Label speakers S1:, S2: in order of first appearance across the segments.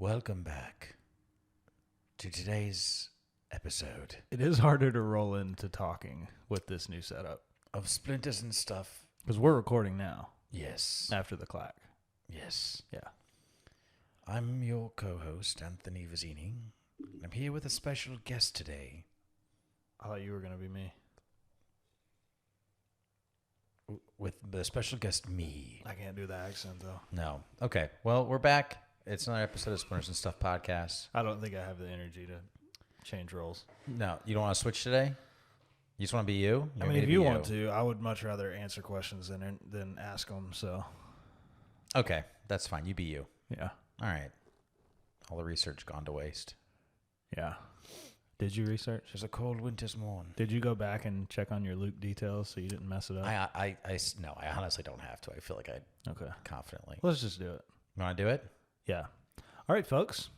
S1: Welcome back to today's episode
S2: It is harder to roll into talking with this new setup
S1: of Splinters and Stuff.
S2: because we're recording now
S1: Yes.
S2: after the clack.
S1: Yes.
S2: Yeah.
S1: I'm your co-host, Anthony Vizzini. I'm here with a special guest today.
S2: I thought you were going to be me.
S1: With the special guest, me.
S2: I can't do the accent, though.
S1: No. Okay. Well, we're back. It's another episode of Splinters and Stuff podcast.
S2: I don't think I have the energy to change roles.
S1: No, you don't want to switch today? You just want to be you?
S2: I mean, if you want to, I would much rather answer questions than ask them, so.
S1: Okay. That's fine. You be you.
S2: Yeah.
S1: All right. All the research gone to waste.
S2: Yeah. Did you research?
S1: There's a cold winter's morn.
S2: Did you go back and check on your Luke details so you didn't mess it up?
S1: No, I honestly don't have to. I feel like I
S2: Okay.
S1: confidently.
S2: Let's just do it.
S1: You want to do it?
S2: Yeah. All right, folks.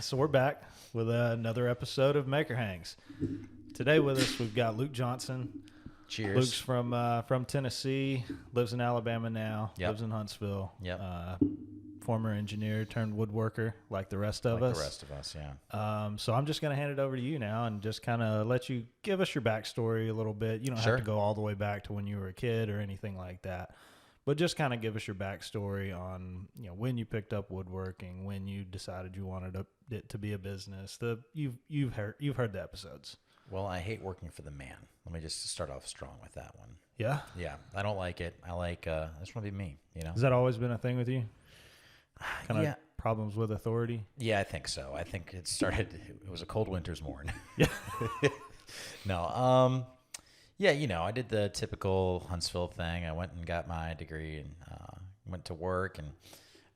S2: So we're back with another episode of Maker Hangs. Today with us, we've got Luke Johnson.
S1: Cheers.
S2: Luke's from Tennessee, lives in Alabama now,
S1: Yep.
S2: lives in Huntsville.
S1: Yep.
S2: Former engineer turned woodworker like the rest of us.
S1: The rest of us, yeah.
S2: So I'm just going to hand it over to you now and just kind of let you give us your backstory a little bit. You don't
S1: Sure.
S2: have to go all the way back to when you were a kid or anything like that. But just kind of give us your backstory on, when you picked up woodworking, when you decided you wanted it to be a business. You've heard the episodes.
S1: Well, I hate working for the man. Let me just start off strong with that one.
S2: Yeah.
S1: Yeah, I don't like it. I just want to be me,
S2: Has that always been a thing with you? Kind
S1: Yeah.
S2: of problems with authority?
S1: Yeah, I think so. I think it was a cold winter's morn.
S2: Yeah.
S1: No, yeah, I did the typical Huntsville thing. I went and got my degree and went to work and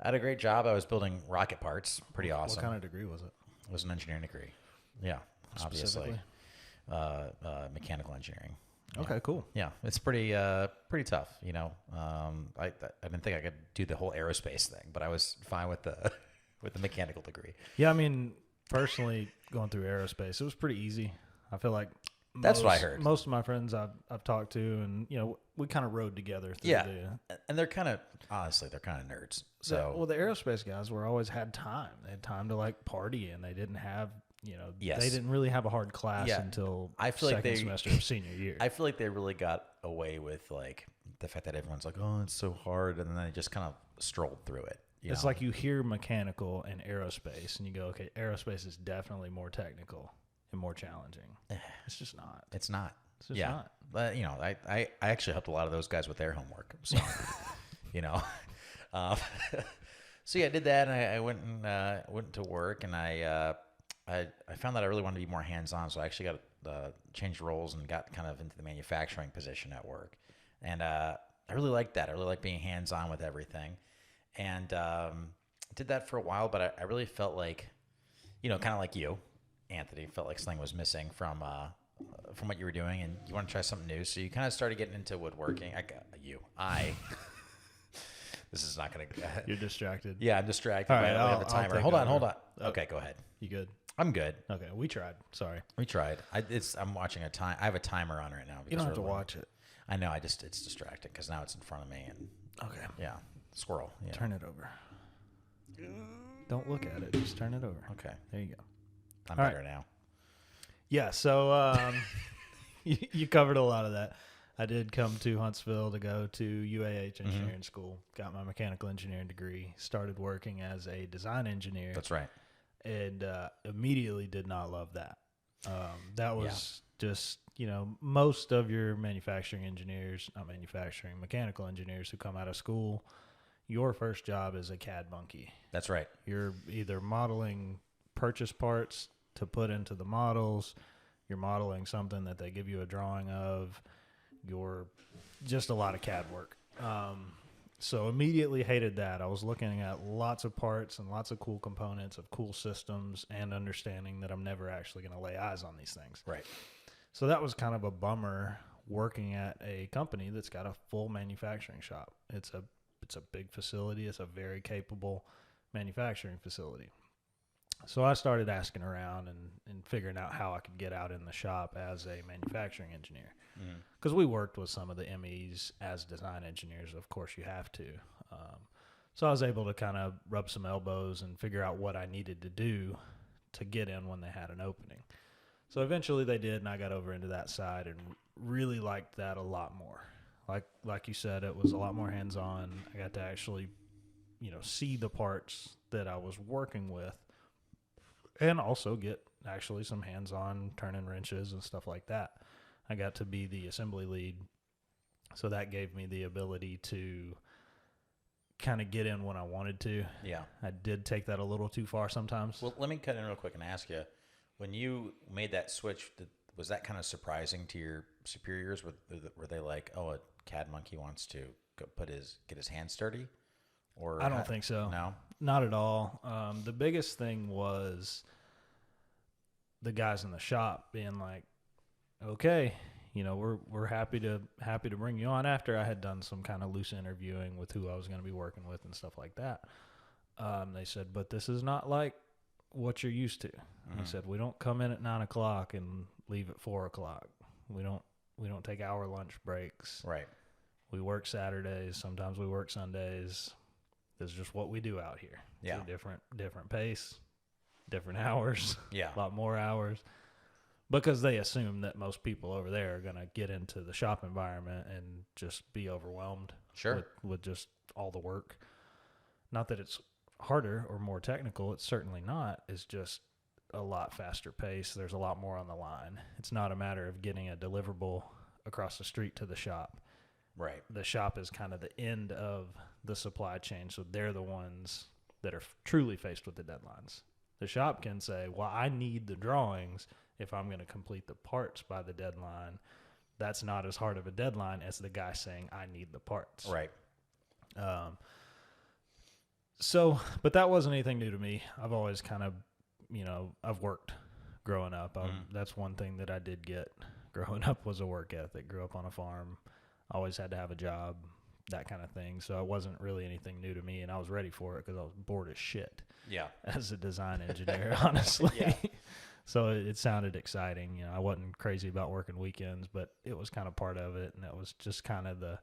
S1: I had a great job. I was building rocket parts. Pretty awesome.
S2: What kind of degree was it?
S1: It was an engineering degree. Yeah, obviously. Mechanical engineering. Yeah.
S2: Okay, cool.
S1: Yeah, it's pretty tough. I didn't think I could do the whole aerospace thing, but I was fine with the mechanical degree.
S2: Yeah, I mean, personally, going through aerospace, it was pretty easy. I feel like
S1: That's what I heard.
S2: Most of my friends I've talked to, and we kind of rode together. Through
S1: And they're kind of nerds. So
S2: the aerospace guys had time. They had time to party, and they didn't have.
S1: Yes.
S2: They didn't really have a hard class until
S1: I feel
S2: second
S1: like
S2: semester of senior year.
S1: I feel like they really got away with the fact that everyone's like, oh, it's so hard, and then they just kind of strolled through it.
S2: It's like you hear mechanical and aerospace, and you go, okay, aerospace is definitely more technical and more challenging. It's just not.
S1: It's not.
S2: It's just not.
S1: But I actually helped a lot of those guys with their homework. So so yeah, I did that, and I went to work, and I found that I really wanted to be more hands-on, so I actually got changed roles and got kind of into the manufacturing position at work. And I really liked that. I really like being hands-on with everything. And did that for a while, but I really felt like, kind of like you, Anthony, felt like something was missing from what you were doing, and you want to try something new. So you kind of started getting into woodworking. This is not going to...
S2: You're distracted.
S1: Yeah, I'm distracted.
S2: All right,
S1: I have the timer. Hold on. Okay, go ahead.
S2: You good?
S1: I'm good.
S2: Okay, we tried. Sorry.
S1: We tried. I'm watching a time. I have a timer on right now.
S2: You don't have to watch it.
S1: I know. It's distracting because now it's in front of me and
S2: Okay.
S1: yeah, squirrel. Yeah.
S2: Turn it over. Don't look at it. Just turn it over.
S1: Okay.
S2: There you go.
S1: I'm
S2: All
S1: better
S2: right.
S1: now.
S2: Yeah. So you covered a lot of that. I did come to Huntsville to go to UAH engineering school. Got my mechanical engineering degree. Started working as a design engineer.
S1: That's right.
S2: And immediately did not love that. That was just, most of your mechanical engineers who come out of school, your first job is a CAD monkey.
S1: That's right.
S2: You're either modeling purchase parts to put into the models, you're modeling something that they give you a drawing of, you're just a lot of CAD work. So immediately hated that. I was looking at lots of parts and lots of cool components of cool systems and understanding that I'm never actually going to lay eyes on these things.
S1: Right.
S2: So that was kind of a bummer working at a company that's got a full manufacturing shop. It's a big facility. It's a very capable manufacturing facility. So I started asking around and figuring out how I could get out in the shop as a manufacturing engineer. Because we worked with some of the MEs as design engineers. Of course, you have to. So I was able to kind of rub some elbows and figure out what I needed to do to get in when they had an opening. So eventually they did, and I got over into that side and really liked that a lot more. Like you said, it was a lot more hands-on. I got to actually, see the parts that I was working with, and also get actually some hands-on turning wrenches and stuff like that. I got to be the assembly lead, so that gave me the ability to kind of get in when I wanted to.
S1: Yeah.
S2: I did take that a little too far sometimes.
S1: Well, let me cut in real quick and ask you, when you made that switch, was that kind of surprising to your superiors? Were they like, oh, a CAD monkey wants to get his hands dirty? Or
S2: I don't think so.
S1: No,
S2: not at all. The biggest thing was the guys in the shop being like, okay, we're happy to bring you on. After I had done some kind of loose interviewing with who I was going to be working with and stuff like that, they said, but this is not like what you're used to.
S1: Mm-hmm.
S2: He said, we don't come in at 9:00 and leave at 4:00. We don't take hour lunch breaks.
S1: Right.
S2: We work Saturdays. Sometimes we work Sundays. This is just what we do out here.
S1: Yeah.
S2: It's a different pace, different hours.
S1: Yeah.
S2: A lot more hours. Because they assume that most people over there are going to get into the shop environment and just be overwhelmed.
S1: Sure.
S2: With just all the work. Not that it's harder or more technical. It's certainly not. It's just a lot faster pace. There's a lot more on the line. It's not a matter of getting a deliverable across the street to the shop.
S1: Right.
S2: The shop is kind of the end of the supply chain, so they're the ones that are truly faced with the deadlines. The shop can say, well, I need the drawings if I'm going to complete the parts by the deadline. That's not as hard of a deadline as the guy saying, I need the parts.
S1: Right.
S2: But that wasn't anything new to me. I've always kind of, I've worked growing up. That's one thing that I did get growing up was a work ethic. Grew up on a farm, always had to have a job, that kind of thing. So it wasn't really anything new to me, and I was ready for it because I was bored as shit.
S1: Yeah.
S2: As a design engineer, honestly.
S1: Yeah.
S2: So it sounded exciting. I wasn't crazy about working weekends, but it was kind of part of it, and it was just kind of the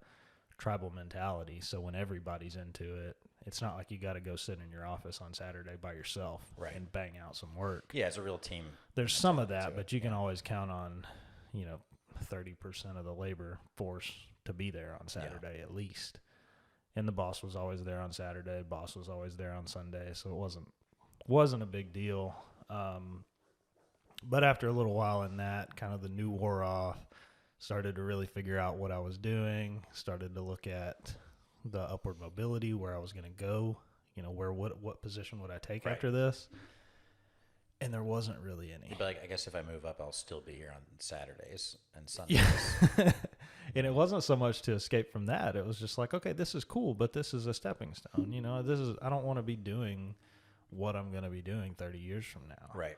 S2: tribal mentality. So when everybody's into it, it's not like you got to go sit in your office on Saturday by yourself and bang out some work.
S1: Yeah, it's a real team.
S2: There's some of that, but you can always count on, 30% of the labor force to be there on Saturday at least. And the boss was always there on Saturday. Boss was always there on Sunday. So it wasn't a big deal. But after a little while in that, kind of the new wore off, started to really figure out what I was doing, started to look at the upward mobility, where I was going to go, what position would I take after this? And there wasn't really any.
S1: You'd be like, I guess if I move up, I'll still be here on Saturdays and Sundays.
S2: Yeah. And it wasn't so much to escape from that. It was just like, okay, this is cool, but this is a stepping stone. I don't want to be doing what I'm going to be doing 30 years from now.
S1: Right.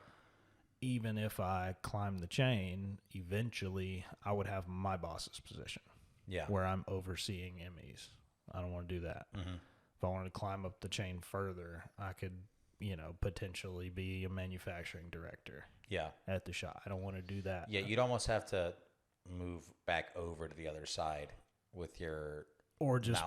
S2: Even if I climb the chain, eventually I would have my boss's position.
S1: Yeah.
S2: Where I'm overseeing MEs. I don't want to do that. Mm-hmm. If I wanted to climb up the chain further, I could, potentially be a manufacturing director.
S1: Yeah.
S2: At the shop. I don't want to do that.
S1: Yeah, you'd almost have to move back over to the other side with your
S2: or just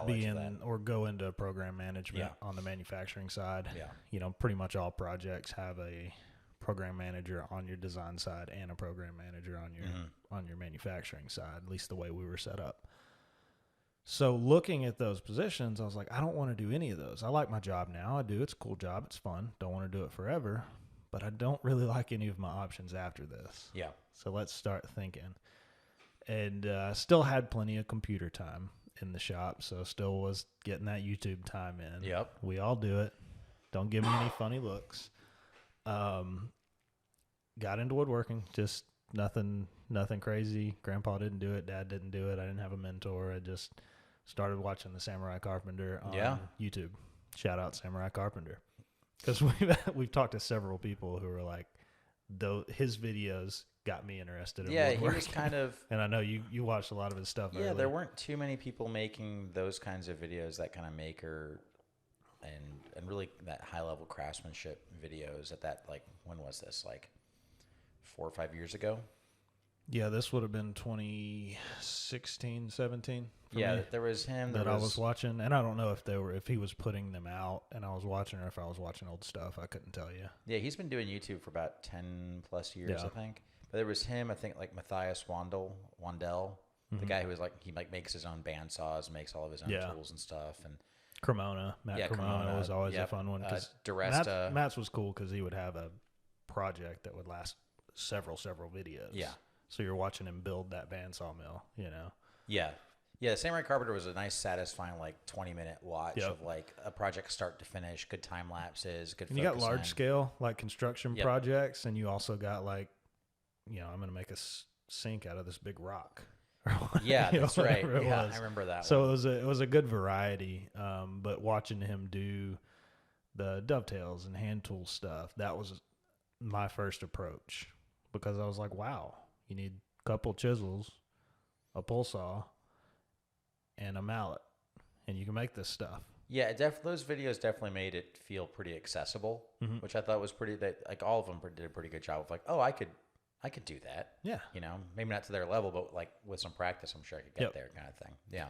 S2: or go into program management on the manufacturing side.
S1: Yeah.
S2: Pretty much all projects have a program manager on your design side and a program manager on your manufacturing side, at least the way we were set up. So looking at those positions, I was like, I don't want to do any of those. I like my job now. I do. It's a cool job. It's fun. Don't want to do it forever, but I don't really like any of my options after this.
S1: Yeah.
S2: So let's start thinking. And still had plenty of computer time in the shop, so still was getting that YouTube time in.
S1: Yep.
S2: We all do it. Don't give me any funny looks. Got into woodworking, just nothing crazy. Grandpa didn't do it. Dad didn't do it. I didn't have a mentor. I just started watching the Samurai Carpenter on YouTube. Shout out Samurai Carpenter. Because we've talked to several people who were like, his videos got me interested in woodworking.
S1: Yeah, he was kind of...
S2: And I know you watched a lot of his stuff earlier.
S1: There weren't too many people making those kinds of videos, that kind of maker and really that high-level craftsmanship videos at that, like, when was this? Like 4 or 5 years ago?
S2: Yeah, this would have been 2016, 17 for
S1: Yeah,
S2: me
S1: there was him.
S2: that I was watching, and I don't know if he was putting them out and I was watching, or if I was watching old stuff. I couldn't tell you.
S1: Yeah, he's been doing YouTube for about 10 plus years,
S2: Yeah.
S1: I think. But there was him, I think, like Matthias Wandel, the guy who was like, he like makes his own bandsaws, makes all of his own tools and stuff. And
S2: Cremona, Matt Cremona was always a fun one. Matt's was cool because he would have a project that would last several videos.
S1: Yeah.
S2: So you're watching him build that bandsaw mill, you know?
S1: Yeah. Yeah, Samurai Carpenter was a nice, satisfying, like 20-minute watch of like a project start to finish, good time lapses, good.
S2: And you got large scale like construction projects, and you also got like, you know, I'm going to make a sink out of this big rock.
S1: Yeah, that's right. Yeah, I remember that.
S2: So it was a good variety. But watching him do the dovetails and hand tool stuff, that was my first approach, because I was like, wow, you need a couple chisels, a pull saw, and a mallet, and you can make this stuff.
S1: Yeah, those videos definitely made it feel pretty accessible, which I thought was pretty. Like all of them did a pretty good job of like, oh, I could do that. Yeah, you know, maybe not to their level, but like with some practice, I'm sure I could get there, kind of thing. Yeah.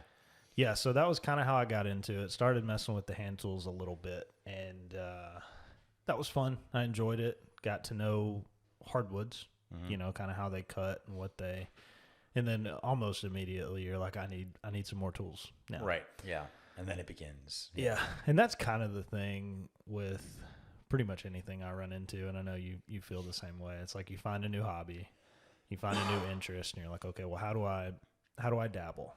S2: Yeah, so that was kind of how I got into it. Started messing with the hand tools a little bit, and that was fun. I enjoyed it. Got to know hardwoods, you know, kind of how they cut and what they. And then almost immediately you're like, I need some more tools now.
S1: Right. Yeah. And then it begins.
S2: Yeah. And that's kind of the thing with pretty much anything I run into. And I know you feel the same way. It's like you find a new hobby, you find a new interest, and you're like, okay, well, how do I dabble?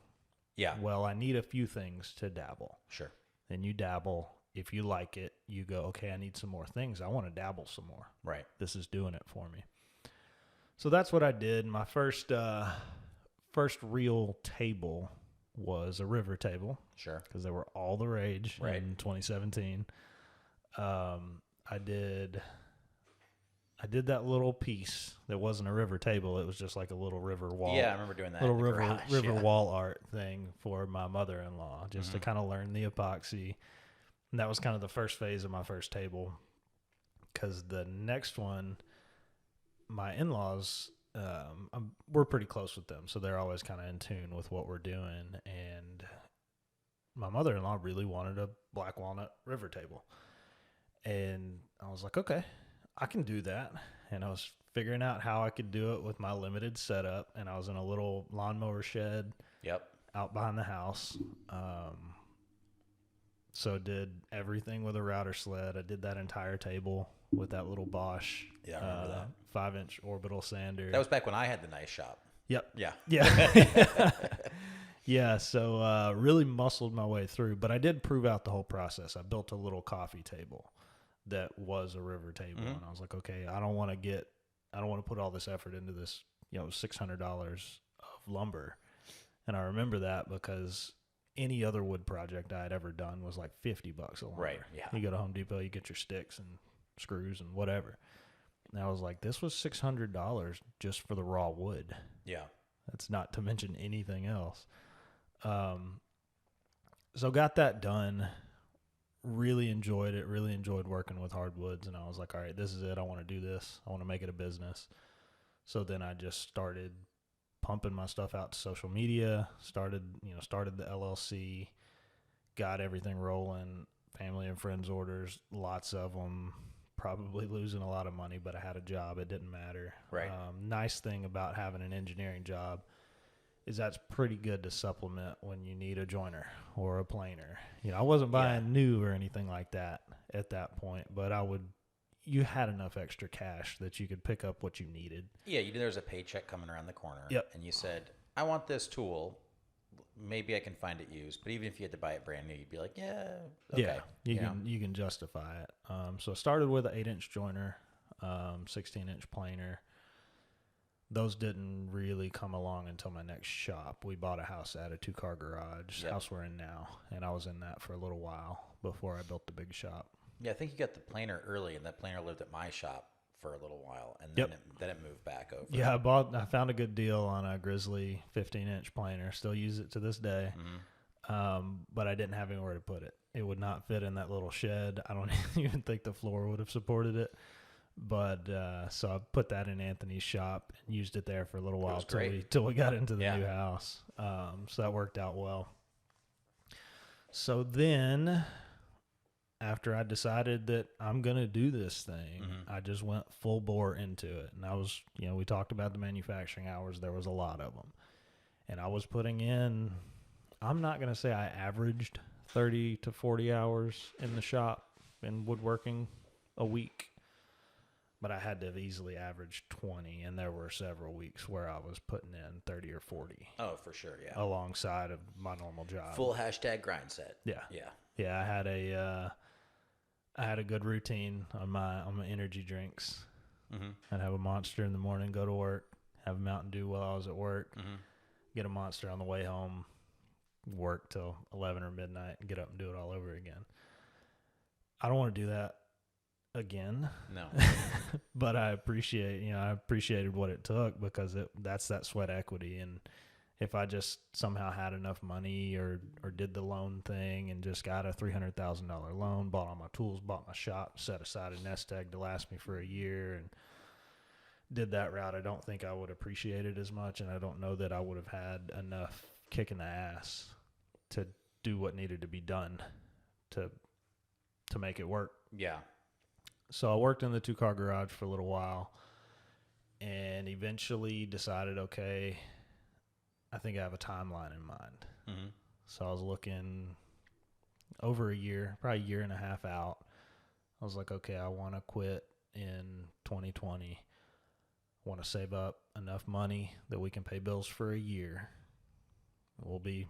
S2: Yeah. Well, I need a few things to dabble. Sure. Then you dabble. If you like it, you go, okay, I need some more things. I want to dabble some more. Right. This is doing it for me. So that's what I did. My first real table was a river table. Sure. Because they were all the rage in 2017. I did that little piece that wasn't a river table. It was just like a little river wall.
S1: Yeah, I remember doing that.
S2: Little river wall art thing for my mother-in-law, just to kind of learn the epoxy. And that was kind of the first phase of my first table. Because the next one, my in-laws, we're pretty close with them, so they're always kind of in tune with what we're doing. And my mother-in-law really wanted a black walnut river table, and I was like, okay, I can do that. And I was figuring out how I could do it with my limited setup, and I was in a little lawnmower shed out behind the house. So did everything with a router sled. I did that entire table with that little Bosch 5-inch orbital sander.
S1: That was back when I had the nice shop.
S2: Yep. Yeah. Yeah. So really muscled my way through, but I did prove out the whole process. I built a little coffee table that was a river table, and I was like, okay, I don't want to put all this effort into this, $600 of lumber. And I remember that because any other wood project I had ever done was like $50 a lumber. Right. Yeah. You go to Home Depot, you get your sticks and screws and whatever. And I was like, this was $600 just for the raw wood. Yeah. That's not to mention anything else. So got that done. Really enjoyed it. Really enjoyed working with hardwoods. And I was like, all right, this is it. I want to do this. I want to make it a business. So then I just started pumping my stuff out to social media, started the LLC, got everything rolling, family and friends orders, lots of them, probably losing a lot of money, but I had a job. It didn't matter. Right. Nice thing about having an engineering job is that's pretty good to supplement when you need a joiner or a planer. I wasn't buying new or anything like that at that point, but you had enough extra cash that you could pick up what you needed. Yeah, you knew there was a paycheck coming around the corner. Yep. And you said, I want this tool. Maybe I can find it used. But even if you had to buy it brand new, you'd be like, yeah, okay. Yeah, you can justify it. So I started with an 8-inch joiner, 16-inch planer. Those didn't really come along until my next shop. We bought a house at a 2-car garage, house we're in now. And I was in that for a little while before I built the big shop. Yeah, I think you got the planer early, and that planer lived at my shop for a little while, and then it moved back over. Yeah, I found a good deal on a Grizzly 15-inch planer. Still use it to this day, but I didn't have anywhere to put it. It would not fit in that little shed. I don't even think the floor would have supported it. But so I put that in Anthony's shop and used it there for a little while
S1: great.
S2: till we got into the
S1: Yeah.
S2: new house. So that worked out well. So then, after I decided that I'm going to do this thing, I just went full bore into it. And I was, we talked about the manufacturing hours. There was a lot of them. And I was putting in, I'm not going to say I averaged 30 to 40 hours in the shop in woodworking a week, but I had to have easily averaged 20. And there were several weeks where I was putting in 30 or 40.
S1: Oh, for sure. Yeah.
S2: Alongside of my normal job.
S1: Full hashtag grind set.
S2: Yeah.
S1: Yeah.
S2: Yeah. I had a good routine on my energy drinks. I'd have a Monster in the morning, go to work, have a Mountain Dew while I was at work, get a Monster on the way home, work till 11 or midnight, and get up and do it all over again. I don't want to do that again.
S1: No.
S2: But I appreciated what it took, because that's that sweat equity. And if I just somehow had enough money or did the loan thing and just got a $300,000 loan, bought all my tools, bought my shop, set aside a nest egg to last me for a year, and did that route, I don't think I would appreciate it as much. And I don't know that I would have had enough kick in the ass to do what needed to be done to make it work.
S1: Yeah.
S2: So I worked in the 2-car garage for a little while and eventually decided, okay, I think I have a timeline in mind. So I was looking over a year, probably a year and a half out. I was like, okay, I want to quit in 2020. I want to save up enough money that we can pay bills for a year. We'll be,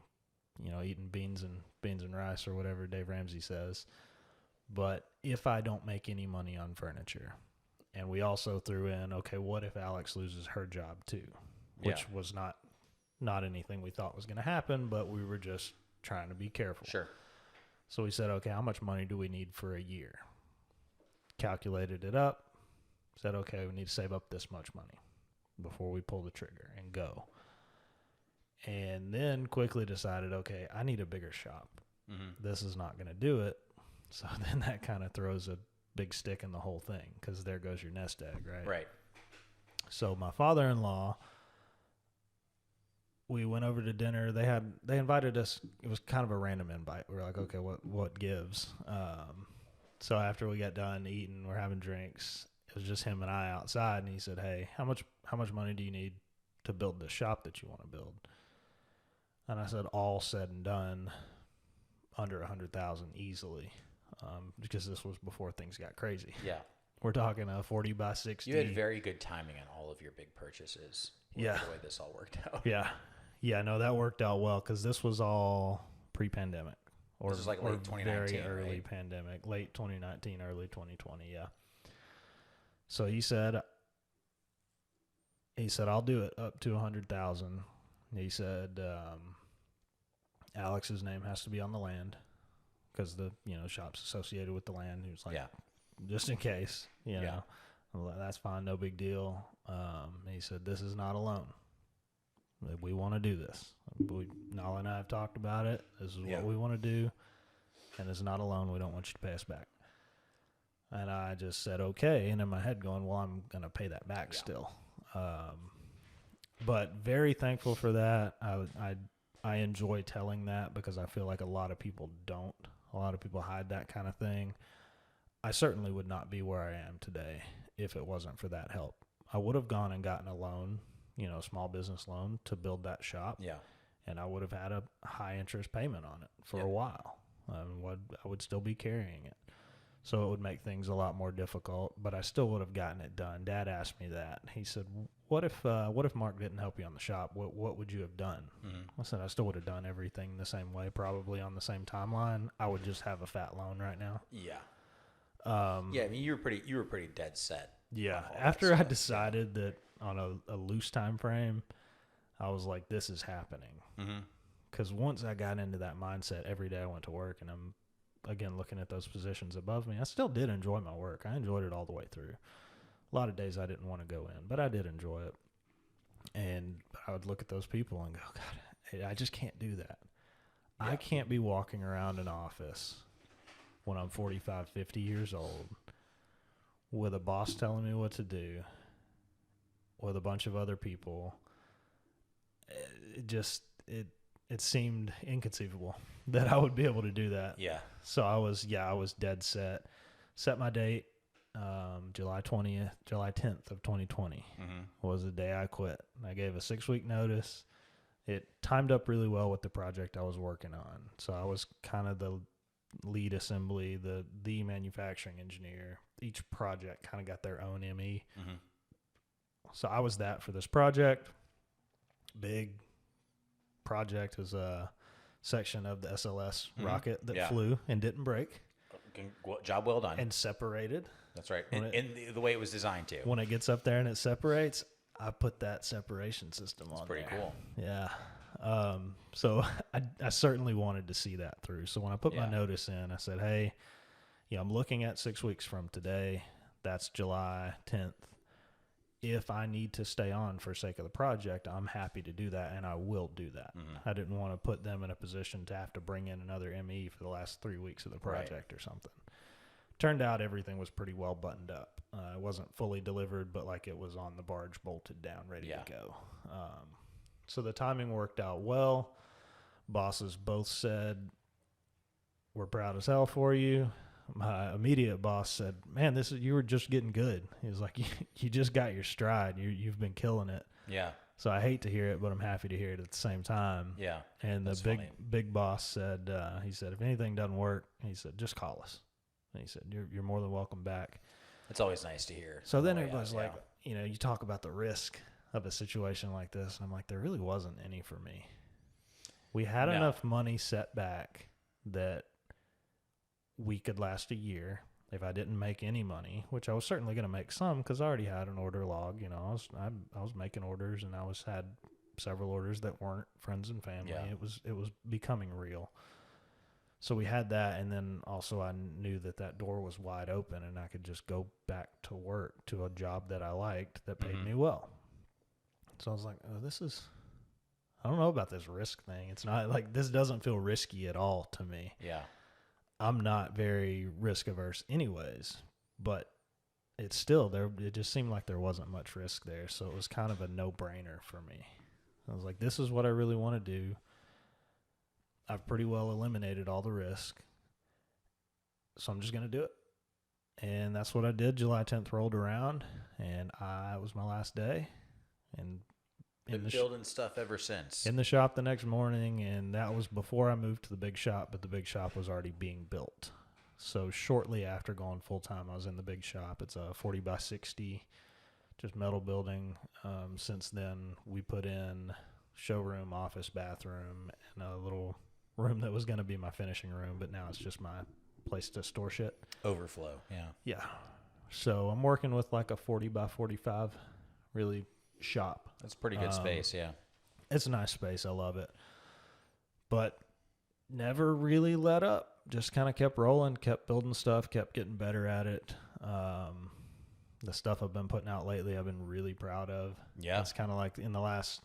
S2: eating beans and rice or whatever Dave Ramsey says. But if I don't make any money on furniture, and we also threw in, okay, what if Alex loses her job too? Which was not anything we thought was going to happen, but we were just trying to be careful.
S1: Sure.
S2: So we said, okay, how much money do we need for a year? Calculated it up. Said, okay, we need to save up this much money before we pull the trigger and go. And then quickly decided, okay, I need a bigger shop. This is not going to do it. So then that kind of throws a big stick in the whole thing, because there goes your nest egg, right?
S1: Right.
S2: So my father-in-law, we went over to dinner. They invited us. It was kind of a random invite. We were like, okay, what gives? So after we got done eating, we're having drinks. It was just him and I outside, and he said, hey, how much money do you need to build the shop that you want to build? And I said, all said and done, under $100,000 easily, because this was before things got crazy.
S1: Yeah.
S2: We're talking a 40 by 60.
S1: You had very good timing on all of your big purchases.
S2: Yeah.
S1: The way this all worked out.
S2: Yeah. Yeah, no, that worked out well, because this was all pre-pandemic.
S1: This was like late 2019,
S2: very early
S1: right?
S2: pandemic, late 2019, early 2020, yeah. So he said, I'll do it up to 100,000. He said, Alex's name has to be on the land, because the shop's associated with the land. He was like, just in case, well, that's fine, no big deal. He said, this is not a loan. We want to do this. Nala and I have talked about it. This is what we want to do, and it's not a loan. We don't want you to pay us back. And I just said, okay. And in my head going, well, I'm going to pay that back still. But very thankful for that. I enjoy telling that, because I feel like a lot of people don't. A lot of people hide that kind of thing. I certainly would not be where I am today if it wasn't for that help. I would have gone and gotten a loan, a small business loan to build that shop.
S1: Yeah.
S2: And I would have had a high interest payment on it for a while. I would still be carrying it. So it would make things a lot more difficult, but I still would have gotten it done. Dad asked me that. He said, what if Mark didn't help you on the shop? What would you have done? I said, I still would have done everything the same way, probably on the same timeline. I would just have a fat loan right now.
S1: Yeah. I mean, you were pretty dead set.
S2: Yeah. After I decided that on a loose time frame, I was like, this is happening. Because once I got into that mindset, every day I went to work, and I'm, again, looking at those positions above me, I still did enjoy my work. I enjoyed it all the way through. A lot of days I didn't want to go in, but I did enjoy it. And I would look at those people and go, God, I just can't do that. Yeah. I can't be walking around an office when I'm 45, 50 years old with a boss telling me what to do, with a bunch of other people. It seemed inconceivable that I would be able to do that.
S1: Yeah.
S2: So I was dead set. Set my date, July 10th of 2020 was the day I quit. I gave a 6-week notice. It timed up really well with the project I was working on. So I was kind of the lead assembly, the manufacturing engineer. Each project kind of got their own ME. So I was that for this project. Big project was a section of the SLS rocket that flew and didn't break.
S1: Job well done.
S2: And separated.
S1: That's right. In the way it was designed to.
S2: When it gets up there and it separates, I put that separation system on there.
S1: That's pretty cool.
S2: Yeah. So I certainly wanted to see that through. So when I put my notice in, I said, hey, I'm looking at 6 weeks from today. That's July 10th. If I need to stay on for sake of the project, I'm happy to do that, and I will do that. I didn't want to put them in a position to have to bring in another ME for the last 3 weeks of the project or something. Turned out everything was pretty well buttoned up. It wasn't fully delivered, but like it was on the barge, bolted down, ready to go. So the timing worked out well. Bosses both said, we're proud as hell for you. My immediate boss said, man, you were just getting good. He was like, you just got your stride. You've been killing it.
S1: Yeah.
S2: So I hate to hear it, but I'm happy to hear it at the same time.
S1: Yeah.
S2: And the big boss said, he said, if anything doesn't work, he said, just call us. And he said, you're more than welcome back.
S1: It's always nice to hear.
S2: So then everybody's like, you talk about the risk of a situation like this. And I'm like, there really wasn't any for me. We had enough money set back that we could last a year if I didn't make any money, which I was certainly going to make some because I already had an order log. I was making orders, and I had several orders that weren't friends and family.
S1: Yeah.
S2: It was becoming real. So we had that, and then also I knew that door was wide open, and I could just go back to work to a job that I liked that paid me well. So I was like, I don't know about this risk thing. It's not like, this doesn't feel risky at all to me.
S1: Yeah.
S2: I'm not very risk averse anyways, but it's still there. It just seemed like there wasn't much risk there. So it was kind of a no brainer for me. I was like, this is what I really want to do. I've pretty well eliminated all the risk. So I'm just going to do it. And that's what I did. July 10th rolled around, and it was my last day. And
S1: been building stuff ever since.
S2: In the shop the next morning, and that was before I moved to the big shop, but the big shop was already being built. So shortly after going full-time, I was in the big shop. It's a 40 by 60, just metal building. Since then, we put in showroom, office, bathroom, and a little room that was going to be my finishing room, but now it's just my place to store shit.
S1: Overflow, yeah.
S2: Yeah. So I'm working with like a 40 by 45, really shop.
S1: That's pretty good space, yeah.
S2: It's a nice space. I love it. But never really let up. Just kind of kept rolling, kept building stuff, kept getting better at it. The stuff I've been putting out lately, I've been really proud of.
S1: Yeah.
S2: It's kind of like in the last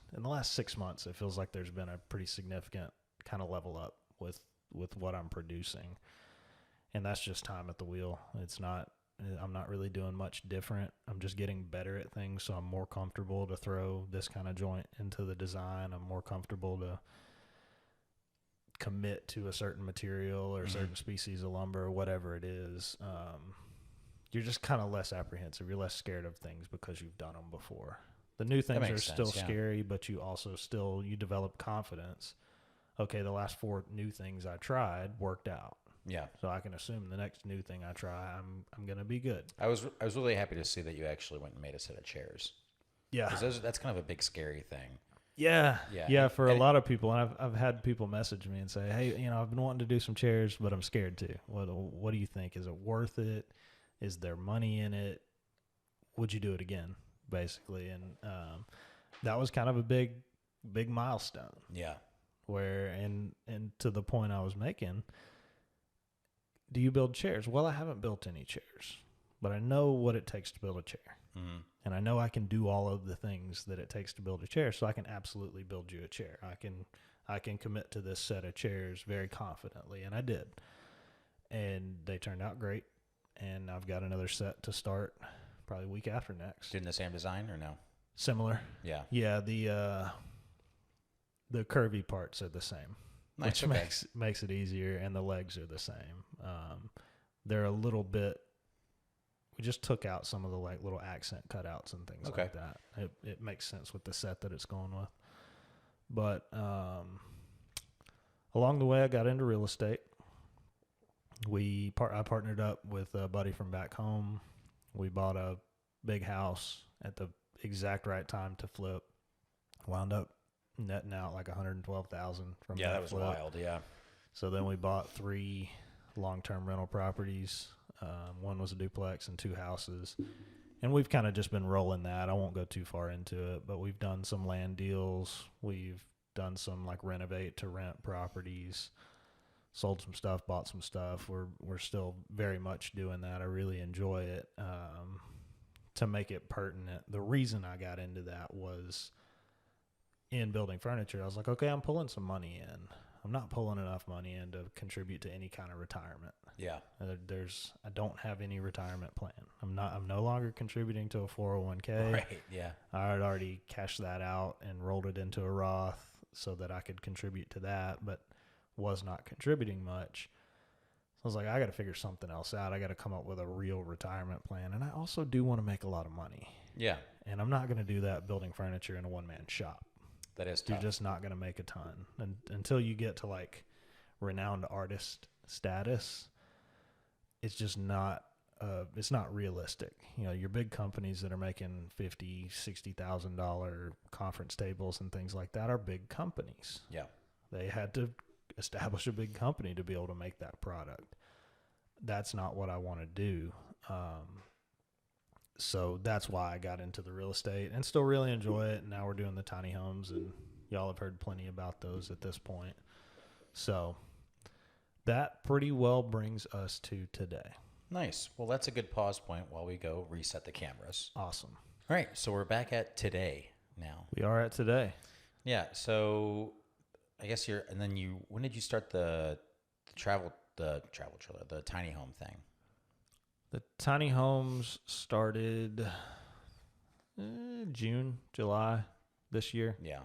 S2: 6 months, it feels like there's been a pretty significant kind of level up with what I'm producing. And that's just time at the wheel. I'm not really doing much different. I'm just getting better at things, so I'm more comfortable to throw this kind of joint into the design. I'm more comfortable to commit to a certain material or a certain species of lumber or whatever it is. You're just kind of less apprehensive. You're less scared of things because you've done them before. The new things are still scary, but you also you develop confidence. Okay, the last 4 new things I tried worked out.
S1: Yeah.
S2: So I can assume the next new thing I try, I'm going to be good.
S1: I was really happy to see that you actually went and made a set of chairs.
S2: Yeah.
S1: Because that's kind of a big scary thing.
S2: Yeah. Yeah. For a lot of people, and I've had people message me and say, hey, I've been wanting to do some chairs, but I'm scared too. What do you think? Is it worth it? Is there money in it? Would you do it again? Basically. And that was kind of a big milestone.
S1: Yeah.
S2: Where, and to the point I was making, do you build chairs? Well, I haven't built any chairs, but I know what it takes to build a chair.
S1: Mm-hmm.
S2: And I know I can do all of the things that it takes to build a chair, so I can absolutely build you a chair. I can commit to this set of chairs very confidently, and I did. And they turned out great. and I've got another set to start probably week after next.
S1: Doing the same design or no?
S2: Similar.
S1: Yeah.
S2: Yeah, the curvy parts are the same,
S1: Nice.
S2: which
S1: Okay.
S2: makes it easier, and the legs are the same. They're a little bit. We just took out some of the like little accent cutouts and things like that. It makes sense with the set that it's going with. But along the way, I got into real estate. I partnered up with a buddy from back home. We bought a big house at the exact right time to flip. Wound up netting out like $112,000 from
S1: Yeah, that was
S2: flip.
S1: wild. Yeah.
S2: So then we bought 3 long-term rental properties. One was a duplex and 2 houses. And we've kind of just been rolling that. I won't go too far into it, but we've done some land deals. We've done some like renovate to rent properties, sold some stuff, bought some stuff. We're still very much doing that. I really enjoy it. To make it pertinent, the reason I got into that was in building furniture. I was like, okay, I'm pulling some money in. I'm not pulling enough money in to contribute to any kind of retirement.
S1: Yeah.
S2: I don't have any retirement plan. I'm no longer contributing to a 401k.
S1: Right. Yeah.
S2: I had already cashed that out and rolled it into a Roth so that I could contribute to that, but was not contributing much. So I was like, I got to figure something else out. I got to come up with a real retirement plan. And I also do want to make a lot of money.
S1: Yeah.
S2: And I'm not going to do that building furniture in a one-man shop.
S1: That is tough.
S2: You're just not going to make a ton. And until you get to like renowned artist status, it's just not it's not realistic. You know, your big companies that are making $50,000-$60,000 conference tables and things like that are big companies.
S1: Yeah.
S2: They had to establish a big company to be able to make that product. That's not what I want to do. So that's why I got into the real estate and still really enjoy it. And now we're doing the tiny homes, and y'all have heard plenty about those at this point. So that pretty well brings us to today.
S1: Nice. Well, that's a good pause point while we go reset the cameras.
S2: Awesome.
S1: All right. So we're back at today now.
S2: We are at today.
S1: Yeah. So I guess when did you start the tiny home thing?
S2: The tiny homes started June, July this year.
S1: Yeah.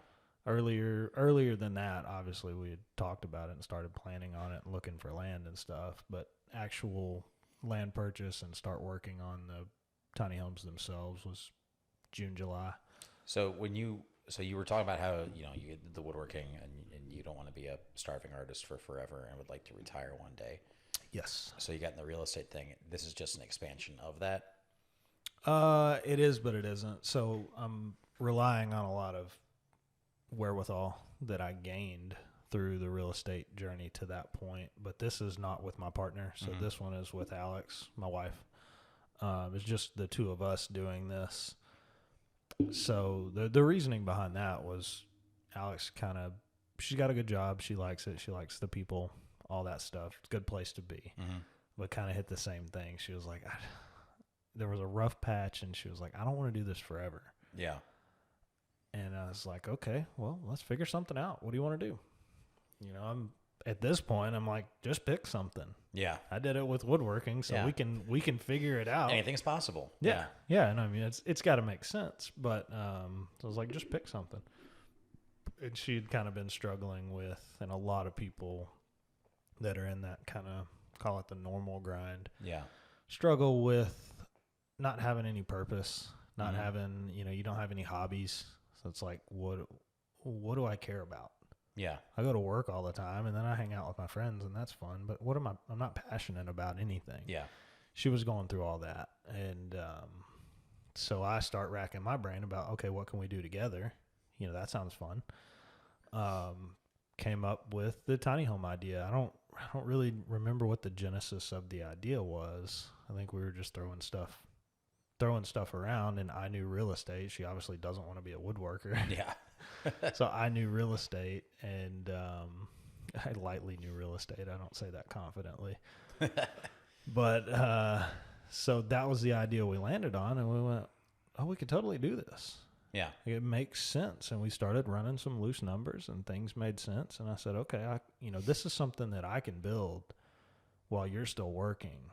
S2: Earlier than that, obviously we had talked about it and started planning on it and looking for land and stuff, but actual land purchase and start working on the tiny homes themselves was June, July.
S1: So you were talking about how, you did the woodworking and you don't want to be a starving artist for forever and would like to retire one day.
S2: Yes.
S1: So you got in the real estate thing. This is just an expansion of that?
S2: It is, but it isn't. So I'm relying on a lot of wherewithal that I gained through the real estate journey to that point. But this is not with my partner. So this one is with Alex, my wife. It's just the two of us doing this. So the reasoning behind that was Alex she's got a good job. She likes it. She likes the people, all that stuff. It's a good place to be. Mm-hmm. But kind of hit the same thing. She was like, there was a rough patch, and she was like, I don't want to do this forever.
S1: Yeah.
S2: And I was like, okay, well, let's figure something out. What do you want to do? I'm at this point, I'm like, just pick something.
S1: Yeah.
S2: I did it with woodworking, so we can figure it out.
S1: Anything's possible.
S2: Yeah. And I mean, it's got to make sense. But so I was like, just pick something. And she'd kind of been struggling with, and a lot of people that are in that kind of, call it the normal grind.
S1: Yeah.
S2: Struggle with not having any purpose, not having, you don't have any hobbies. So it's like, what do I care about?
S1: Yeah.
S2: I go to work all the time, and then I hang out with my friends, and that's fun. But I'm not passionate about anything.
S1: Yeah.
S2: She was going through all that. And so I start racking my brain about, okay, what can we do together? That sounds fun. Came up with the tiny home idea. I don't really remember what the genesis of the idea was. I think we were just throwing stuff around, and I knew real estate. She obviously doesn't want to be a woodworker.
S1: Yeah.
S2: So I knew real estate, and I lightly knew real estate. I don't say that confidently. But so that was the idea we landed on, and we went, oh, we could totally do this.
S1: Yeah.
S2: It makes sense. And we started running some loose numbers, and things made sense. And I said, okay, this is something that I can build while you're still working.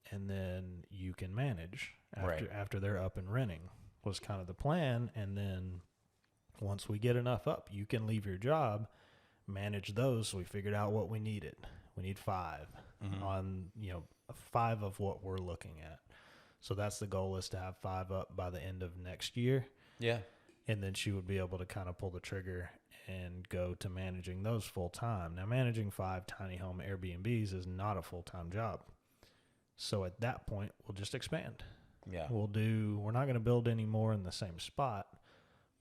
S2: and then you can manage
S1: Right.
S2: after they're up and renting was kind of the plan. And then once we get enough up, you can leave your job, manage those. So we figured out what we needed. We need 5 on, 5 of what we're looking at. So that's the goal, is to have 5 up by the end of next year.
S1: Yeah.
S2: And then she would be able to kind of pull the trigger and go to managing those full time. Now, managing 5 tiny home Airbnbs is not a full-time job. So at that point, we'll just expand.
S1: Yeah.
S2: We're not going to build any more in the same spot.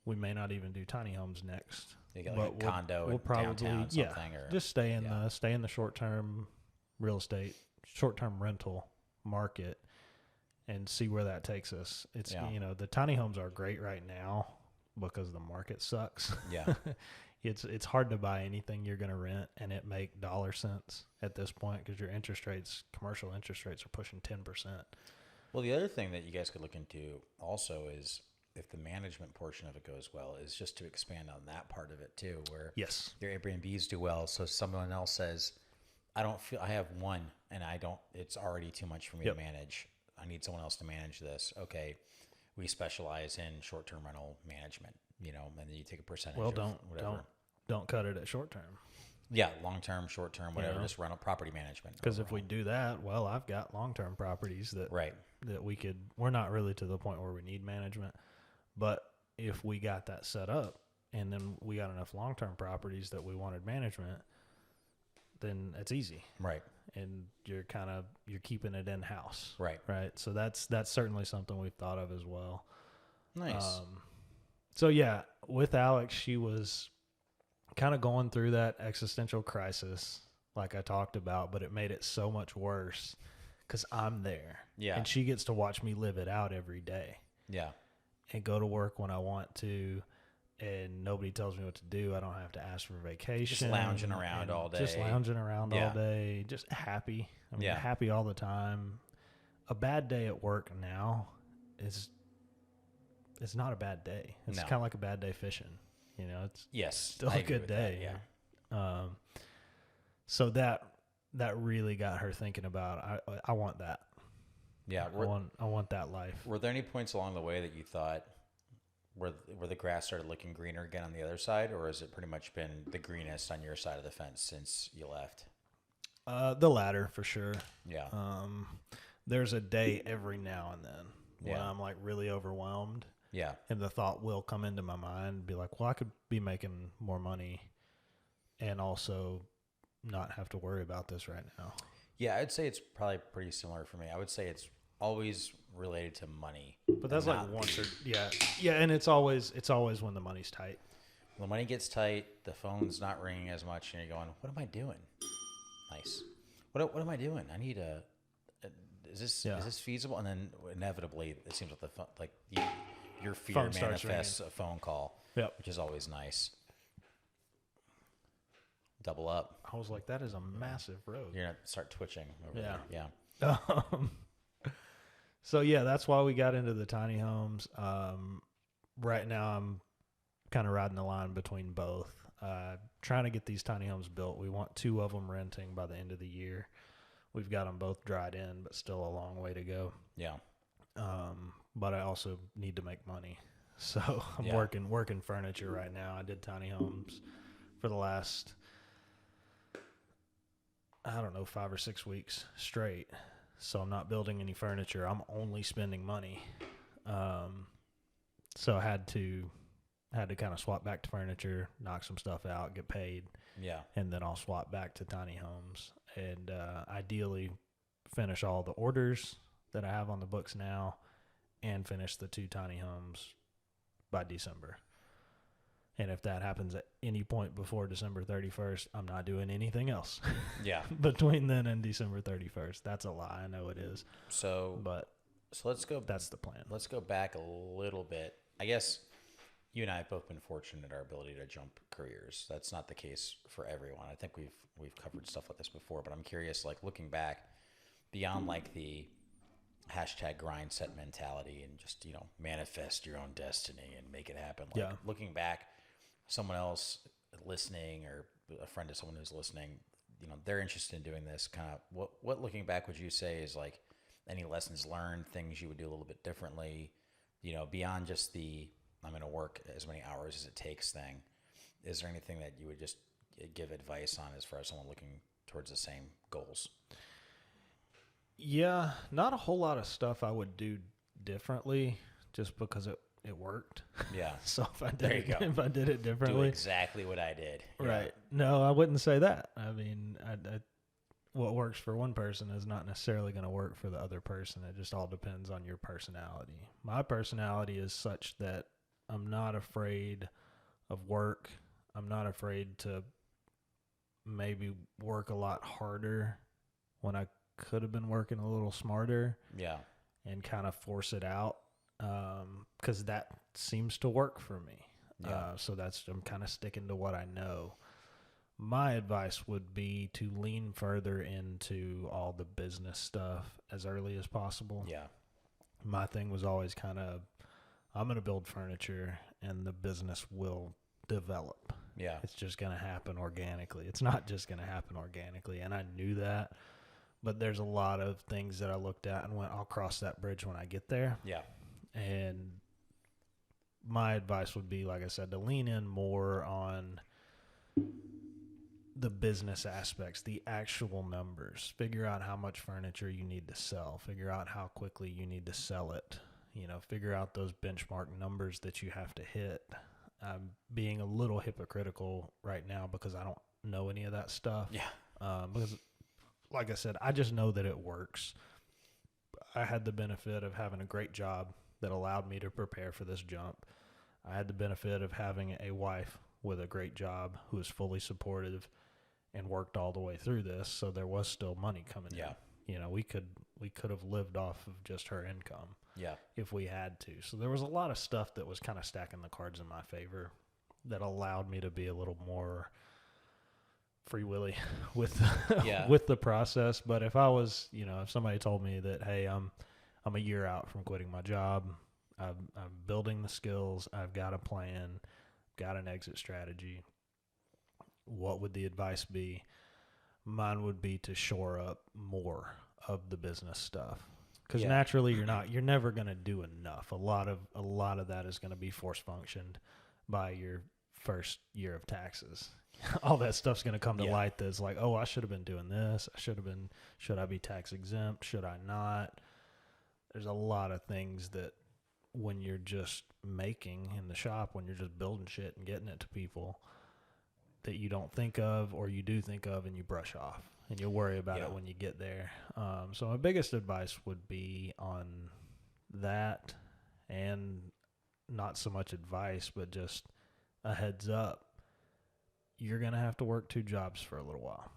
S2: We may not even do tiny homes next.
S1: You get like a condo in downtown something, or
S2: just stay in the short-term real estate, short-term rental market, and see where that takes us. It's the tiny homes are great right now because the market sucks.
S1: Yeah.
S2: It's hard to buy anything you're going to rent and it make dollar cents at this point, because your commercial interest rates are pushing 10%.
S1: Well, the other thing that you guys could look into also is, if the management portion of it goes well, is just to expand on that part of it too, where
S2: yes,
S1: your Airbnbs do well. So someone else says, I have one and it's already too much for me to manage. I need someone else to manage this. Okay. We specialize in short-term rental management, and then you take a percentage.
S2: Well,
S1: whatever.
S2: don't cut it at short-term.
S1: Yeah. Long-term, short-term, whatever, just rental property management.
S2: Because if we do that, well, I've got long-term properties that we're not really to the point where we need management. But if we got that set up and then we got enough long-term properties that we wanted management, then it's easy.
S1: Right.
S2: And you're keeping it in-house.
S1: Right.
S2: Right. So that's certainly something we've thought of as well.
S1: Nice.
S2: So yeah, with Alex, she was kind of going through that existential crisis like I talked about, but it made it so much worse because I'm there.
S1: Yeah.
S2: And she gets to watch me live it out every day.
S1: Yeah.
S2: And go to work when I want to, and nobody tells me what to do. I don't have to ask for vacation.
S1: Just lounging around all day.
S2: All day. Just happy. Happy all the time. A bad day at work now it's not a bad day. It's kind of like a bad day fishing. It's still a good day.
S1: That, yeah.
S2: So that really got her thinking about, I want that.
S1: Yeah,
S2: I want that life.
S1: Were there any points along the way that you thought where the grass started looking greener again on the other side, or has it pretty much been the greenest on your side of the fence since you left?
S2: The latter, for sure.
S1: Yeah.
S2: There's a day every now and then when I'm like really overwhelmed.
S1: Yeah.
S2: And the thought will come into my mind, be like, well, I could be making more money and also not have to worry about this right now.
S1: Yeah, I'd say it's probably pretty similar for me. I would say it's always related to money.
S2: But that's like once or and it's always when the money's tight.
S1: When the money gets tight, the phone's not ringing as much, and you're going, "What am I doing?" Nice. What am I doing? I need a. Is this feasible? And then inevitably, it seems like your fear
S2: phone
S1: manifests a phone call, which is always nice. Double up.
S2: I was like, that is a massive road.
S1: You're gonna start twitching over there. Yeah.
S2: So yeah, that's why we got into the tiny homes. Right now I'm kind of riding the line between both. Trying to get these tiny homes built. We want 2 of them renting by the end of the year. We've got them both dried in, but still a long way to go.
S1: Yeah.
S2: But I also need to make money. So I'm working furniture right now. I did tiny homes for the last, 5 or 6 weeks straight. So I'm not building any furniture. I'm only spending money. So I had to kind of swap back to furniture, knock some stuff out, get paid.
S1: Yeah.
S2: And then I'll swap back to tiny homes and ideally finish all the orders that I have on the books now and finish the 2 tiny homes by December. And if that happens at any point before December 31st, I'm not doing anything else.
S1: Yeah.
S2: Between then and December 31st. That's a lie. I know it is.
S1: So let's go.
S2: That's the plan.
S1: Let's go back a little bit. I guess you and I have both been fortunate in our ability to jump careers. That's not the case for everyone. I think we've covered stuff like this before, but I'm curious, like looking back beyond like the #grind set mentality and just, manifest your own destiny and make it happen. Like looking back, someone else listening or a friend of someone who's listening, they're interested in doing this kind of what looking back would you say is like any lessons learned, things you would do a little bit differently, beyond just I'm going to work as many hours as it takes thing. Is there anything that you would just give advice on as far as someone looking towards the same goals?
S2: Yeah, not a whole lot of stuff I would do differently just because it worked.
S1: Yeah.
S2: So if I
S1: There you go.
S2: if I did it
S1: Do
S2: differently,
S1: exactly what I did. Yeah.
S2: right? No, I wouldn't say that. I mean, what works for one person is not necessarily going to work for the other person. It just all depends on your personality. My personality is such that I'm not afraid of work. I'm not afraid to maybe work a lot harder when I could have been working a little smarter.
S1: Yeah.
S2: And kind of force it out, because that seems to work for me.
S1: Yeah.
S2: So I'm kind of sticking to what I know. My advice would be to lean further into all the business stuff as early as possible.
S1: Yeah.
S2: My thing was always kind of, I'm going to build furniture and the business will develop.
S1: Yeah.
S2: It's just going to happen organically. It's not just going to happen organically. And I knew that. But there's a lot of things that I looked at and went, I'll cross that bridge when I get there.
S1: Yeah.
S2: And my advice would be, like I said, to lean in more on the business aspects, the actual numbers. Figure out how much furniture you need to sell. Figure out how quickly you need to sell it. Figure out those benchmark numbers that you have to hit. I'm being a little hypocritical right now because I don't know any of that stuff.
S1: Yeah.
S2: Because, like I said, I just know that it works. I had the benefit of having a great job that allowed me to prepare for this jump. I had the benefit of having a wife with a great job who was fully supportive and worked all the way through this, so there was still money coming in. We could have lived off of just her income.
S1: Yeah.
S2: If we had to. So there was a lot of stuff that was kind of stacking the cards in my favor that allowed me to be a little more free willy with the process. But if I was, if somebody told me that, hey, I'm a year out from quitting my job, I'm building the skills, I've got a plan, got an exit strategy, what would the advice be? Mine would be to shore up more of the business stuff. Because naturally you're never going to do enough. A lot of that is going to be force functioned by your first year of taxes. All that stuff's going to come to light that's like, oh, I should have been doing this. Should I be tax exempt? Should I not? There's a lot of things that when you're just making in the shop, when you're just building shit and getting it to people, that you don't think of, or you do think of and you brush off and you'll worry about it when you get there. So my biggest advice would be on that, and not so much advice, but just a heads up. You're going to have to work 2 jobs for a little while.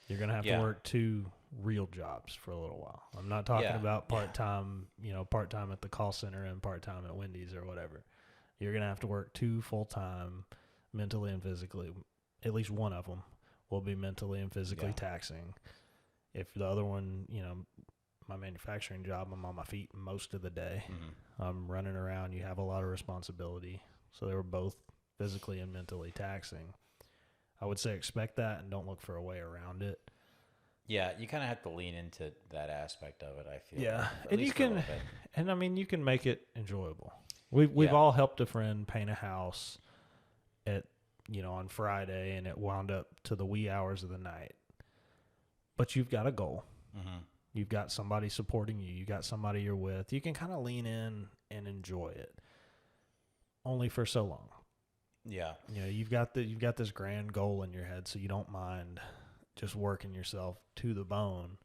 S2: You're going to have to work 2 real jobs for a little while. I'm not talking about part-time, part-time at the call center and part-time at Wendy's or whatever. You're going to have to work 2 full-time, mentally and physically. At least one of them will be mentally and physically taxing. If the other one, my manufacturing job, I'm on my feet most of the day. Mm-hmm. I'm running around. You have a lot of responsibility. So they were both physically and mentally taxing. I would say expect that and don't look for a way around it.
S1: Yeah, you kind of have to lean into that aspect of it, I feel.
S2: Yeah, and you can, and I mean, you can make it enjoyable. We've all helped a friend paint a house at, on Friday, and it wound up to the wee hours of the night. But you've got a goal. Mm-hmm. You've got somebody supporting you. You got somebody you're with. You can kind of lean in and enjoy it. Only for so long.
S1: Yeah.
S2: You've got this grand goal in your head, so you don't mind just working yourself to the bone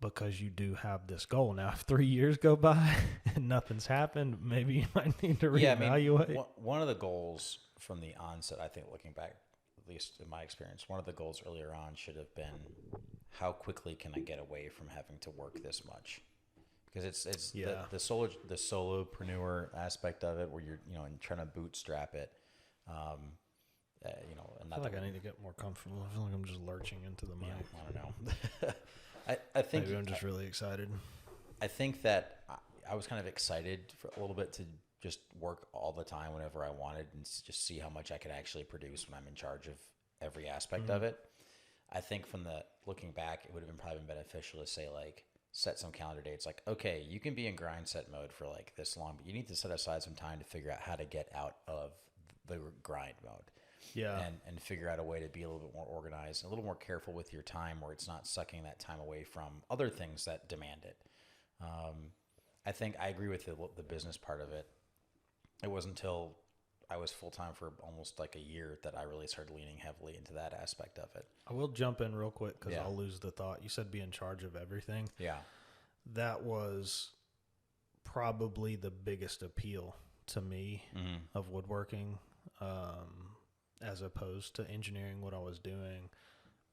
S2: because you do have this goal. Now, if 3 years go by and nothing's happened, maybe you might need to reevaluate.
S1: Yeah, one of the goals from the onset, I think, looking back, at least in my experience, one of the goals earlier on should have been, how quickly can I get away from having to work this much? Because it's the solopreneur aspect of it, where you're and trying to bootstrap it.
S2: I feel like I need to get more comfortable. I feel like I'm just lurching into the mic.
S1: I don't know. I think
S2: maybe I'm just really excited.
S1: I think that I was kind of excited for a little bit to just work all the time whenever I wanted and just see how much I could actually produce when I'm in charge of every aspect of it. I think from the looking back, it would have probably been beneficial to say, like, set some calendar dates. Like, okay, you can be in grind set mode for like this long, but you need to set aside some time to figure out how to get out of the grind mode.
S2: Yeah.
S1: And figure out a way to be a little bit more organized, a little more careful with your time, where it's not sucking that time away from other things that demand it. I think I agree with the business part of it. It wasn't until I was full time for almost like a year that I really started leaning heavily into that aspect of it.
S2: I will jump in real quick because
S1: Yeah.
S2: I'll lose the thought. You said be in charge of everything.
S1: Yeah.
S2: That was probably the biggest appeal to me of woodworking, as opposed to engineering, what I was doing.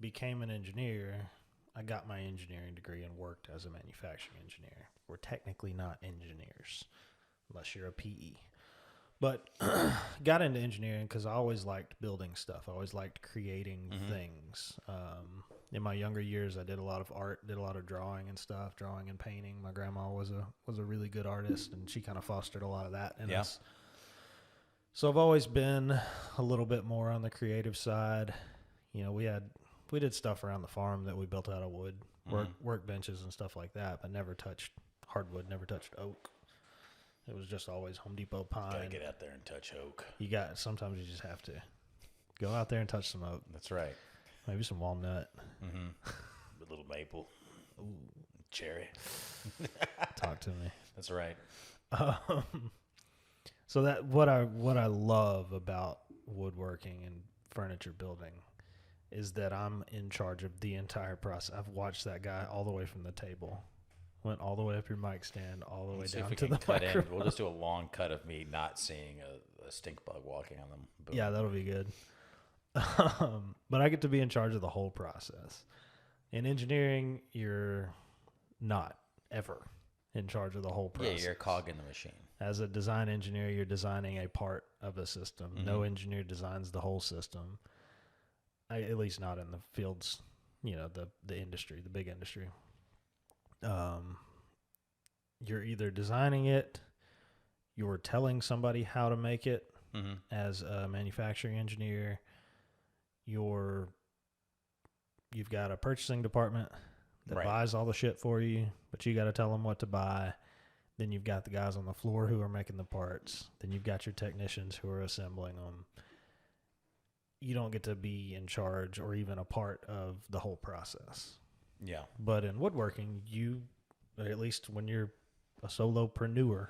S2: Became an engineer. I got my engineering degree and worked as a manufacturing engineer. We're technically not engineers unless you're a PE. But got into engineering because I always liked building stuff. I always liked creating things. In my younger years, I did a lot of art, did a lot of drawing and stuff, drawing and painting. My grandma was a really good artist, and she kind of fostered a lot of that in us. So I've always been a little bit more on the creative side. You know, we did stuff around the farm that we built out of wood, work benches and stuff like that, but never touched hardwood, never touched oak. It was just always Home Depot pine.
S1: Gotta get out there and touch oak.
S2: Sometimes you just have to go out there and touch some oak.
S1: That's right.
S2: Maybe some walnut.
S1: A little maple. Ooh. Cherry.
S2: Talk to me.
S1: That's right.
S2: So that what I love about woodworking and furniture building is that I'm in charge of the entire process. I've watched that guy all the way from the table, went all the way up your mic stand, all the way down to the microphone.
S1: We'll just do a long cut of me not seeing a stink bug walking on them. Boom.
S2: Yeah, that'll be good. But I get to be in charge of the whole process. In engineering, you're not ever in charge of the whole process.
S1: Yeah, you're a cog in the machine.
S2: As a design engineer, you're designing a part of a system. No engineer designs the whole system. At least not in the fields, the industry, the big industry. You're either designing it, you're telling somebody how to make it as a manufacturing engineer. You've got a purchasing department that buys all the shit for you, but you got to tell them what to buy. Then you've got the guys on the floor who are making the parts. Then you've got your technicians who are assembling them. You don't get to be in charge or even a part of the whole process. Yeah. But in woodworking, at least when you're a solopreneur,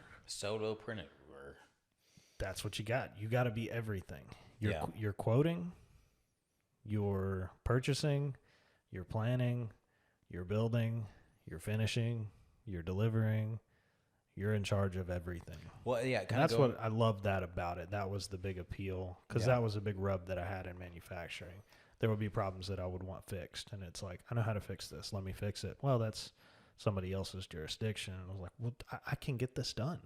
S2: that's what you got. You got to be everything. You're quoting, you're purchasing, you're planning, you're building, you're finishing, you're delivering. You're in charge of everything. Well, yeah. What I love that about it. That was the big appeal because that was a big rub that I had in manufacturing. There would be problems that I would want fixed. And it's like, I know how to fix this. Let me fix it. Well, that's somebody else's jurisdiction. And I was like, well, I can get this done.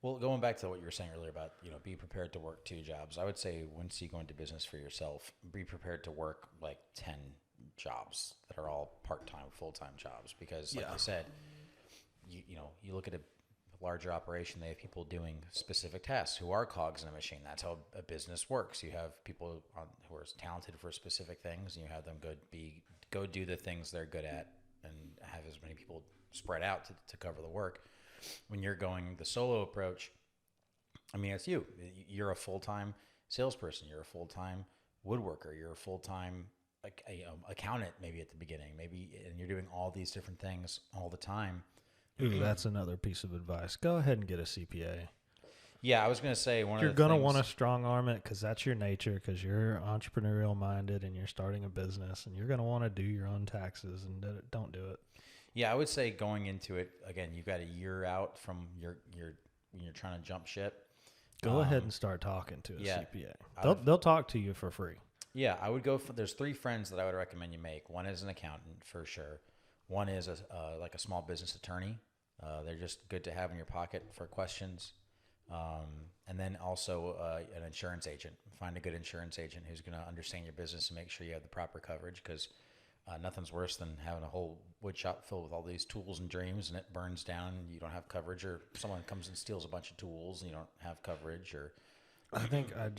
S1: Well, going back to what you were saying earlier about, be prepared to work 2 jobs. I would say once you go into business for yourself, be prepared to work like 10 jobs that are all part-time, full-time jobs. Because like you said, you look at a larger operation, they have people doing specific tasks who are cogs in a machine. That's how a business works. You have people who are talented for specific things, and you have them go do the things they're good at, and have as many people spread out to cover the work. When you're going the solo approach, I mean, it's you. You're a full-time salesperson. You're a full-time woodworker. You're a full-time accountant maybe at the beginning, and you're doing all these different things all the time.
S2: Ooh, that's another piece of advice. Go ahead and get a CPA.
S1: Yeah, I was going to say
S2: you're going to want to strong arm it because that's your nature, because you're entrepreneurial minded and you're starting a business, and you're going to want to do your own taxes, and don't do it.
S1: Yeah, I would say going into it, again, you've got a year out from when you're trying to jump ship.
S2: Go ahead and start talking to a CPA. They'll talk to you for free.
S1: Yeah, I would go for, there's 3 friends that I would recommend you make. One is an accountant for sure. One is like a small business attorney. They're just good to have in your pocket for questions. And then also an insurance agent. Find a good insurance agent who's going to understand your business and make sure you have the proper coverage, because nothing's worse than having a whole wood shop filled with all these tools and dreams, and it burns down and you don't have coverage, or someone comes and steals a bunch of tools and you don't have coverage, or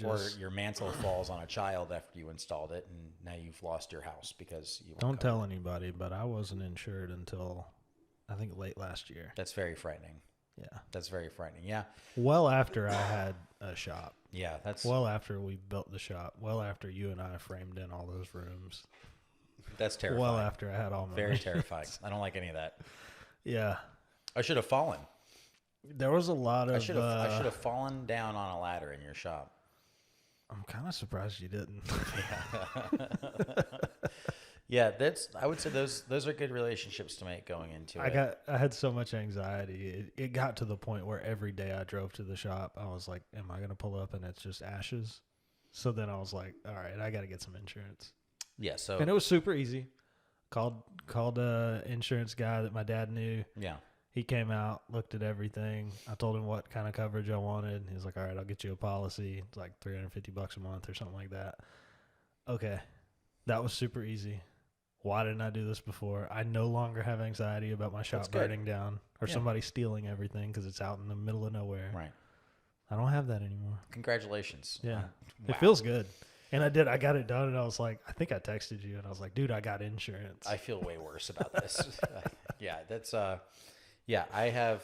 S1: or your mantle falls on a child after you installed it, and now you've lost your house because you
S2: don't tell anybody, but I wasn't insured until I think late last year.
S1: That's very frightening.
S2: Yeah.
S1: That's very frightening. Yeah.
S2: Well after I had a shop.
S1: Yeah, that's
S2: Well after we built the shop. Well after you and I framed in all those rooms.
S1: terrifying.
S2: Well after I had all my
S1: Very
S2: machines.
S1: terrifying. I don't like any of that.
S2: Yeah.
S1: I should have fallen.
S2: There was a lot of...
S1: I should have fallen down on a ladder in your shop.
S2: I'm kind of surprised you didn't.
S1: Yeah, I would say those are good relationships to make going into it.
S2: I had so much anxiety. It got to the point where every day I drove to the shop, I was like, am I going to pull up and it's just ashes? So then I was like, all right, I got to get some insurance.
S1: Yeah, so
S2: And it was super easy. Called a insurance guy that my dad knew.
S1: yeah.
S2: He came out, looked at everything. I told him what kind of coverage I wanted. He was like, all right, I'll get you a policy. It's like $350 a month or something like that. Okay. That was super easy. Why didn't I do this before? I no longer have anxiety about my shop burning down or somebody stealing everything because it's out in the middle of nowhere.
S1: Right.
S2: I don't have that anymore.
S1: Congratulations.
S2: Yeah.
S1: Wow.
S2: It feels good. And I did. I got it done, and I was like, I think I texted you, and I was like, dude, I got insurance.
S1: I feel way worse about this. Yeah, that's yeah, I have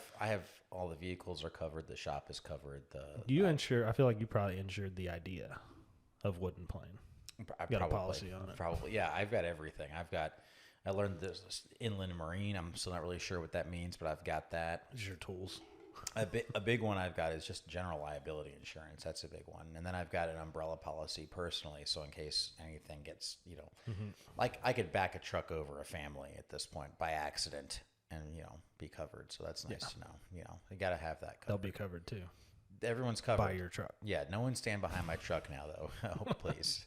S1: all the vehicles are covered, the shop is covered.
S2: Do you insure? I feel like you probably insured the idea of wooden plane. Got a policy on it.
S1: Probably, yeah. I've got everything. I learned this inland marine. I'm still not really sure what that means, but I've got that.
S2: These are your tools.
S1: A big one I've got is just general liability insurance. That's a big one. And then I've got an umbrella policy personally, so in case anything gets, like I could back a truck over a family at this point by accident and, be covered. So that's nice to know. You got to have that covered.
S2: They'll be covered too.
S1: Everyone's covered.
S2: By your truck.
S1: Yeah, no one stand behind my truck now, though. Oh, please.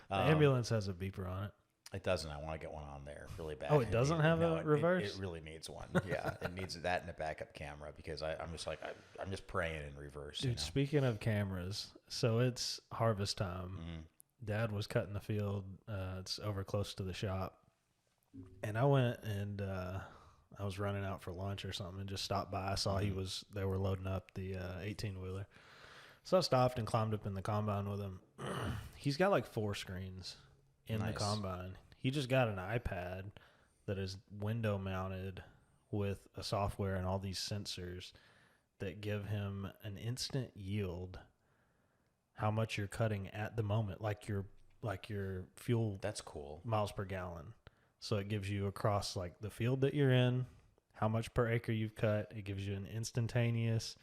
S2: The ambulance has a beeper on it.
S1: It doesn't. I want to get one on there really bad.
S2: Oh, it doesn't have a reverse?
S1: It really needs one. Yeah, it needs that and a backup camera because I'm just like, I'm just praying in reverse.
S2: Dude, speaking of cameras, so it's harvest time.
S1: Mm-hmm.
S2: Dad was cutting the field. It's over close to the shop. And I went and I was running out for lunch or something and just stopped by. I saw they were loading up the 18-wheeler. So I stopped and climbed up in the combine with him. He's got like 4 screens in the combine. He just got an iPad that is window mounted with a software and all these sensors that give him an instant yield, how much you're cutting at the moment, like your fuel.
S1: That's cool.
S2: Miles per gallon. So it gives you across like the field that you're in, how much per acre you've cut. It gives you an instantaneous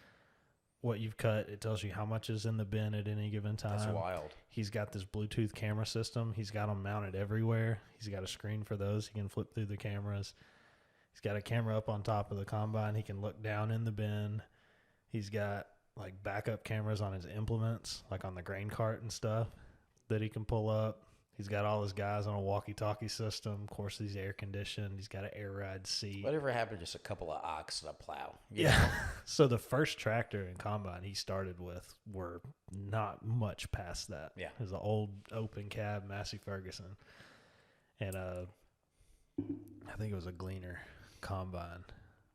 S2: what you've cut. It tells you how much is in the bin at any given time.
S1: That's wild.
S2: He's got this Bluetooth camera system. He's got them mounted everywhere. He's got a screen for those. He can flip through the cameras. He's got a camera up on top of the combine. He can look down in the bin. He's got like backup cameras on his implements, like on the grain cart and stuff that he can pull up. He's got all his guys on a walkie-talkie system. Of course, he's air conditioned. He's got an air ride seat.
S1: Whatever happened to just a couple of ox and a plow?
S2: Yeah. So the first tractor and combine he started with were not much past that.
S1: Yeah.
S2: It was an old open cab Massey Ferguson. And I think it was a Gleaner combine.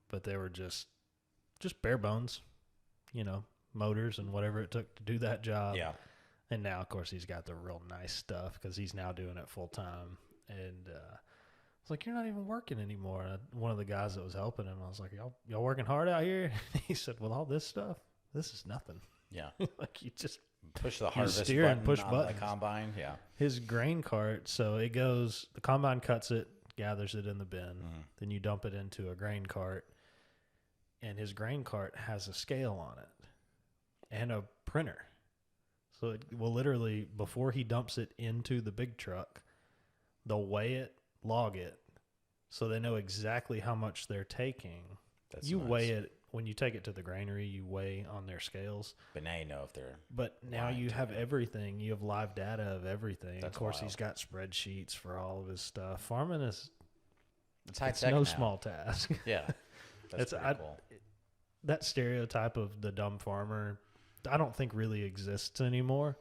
S2: But they were just bare bones, motors and whatever it took to do that job.
S1: Yeah.
S2: And now, of course, he's got the real nice stuff because he's now doing it full time. And it's like, you're not even working anymore. And one of the guys that was helping him, I was like, y'all working hard out here? He said, well, all this stuff, this is nothing.
S1: Yeah.
S2: Like you just
S1: push the harvest
S2: steer
S1: button
S2: and push
S1: on
S2: buttons.
S1: the combine. Yeah.
S2: His grain cart, so it goes, the combine cuts it, gathers it in the bin. Mm-hmm. Then you dump it into a grain cart. And his grain cart has a scale on it and a printer. So it will literally, before he dumps it into the big truck, they'll weigh it, log it, so they know exactly how much they're taking.
S1: That's
S2: you
S1: nice.
S2: Weigh it, when you take it to the granary, you weigh on their scales.
S1: But now you know if they're...
S2: But now you have everything. You have live data of everything.
S1: That's
S2: of course,
S1: wild.
S2: He's got spreadsheets for all of his stuff. Farming is...
S1: It's high
S2: it's
S1: tech
S2: no
S1: now.
S2: small task.
S1: Yeah. That's pretty cool.
S2: That stereotype of the dumb farmer, I don't think really exists anymore.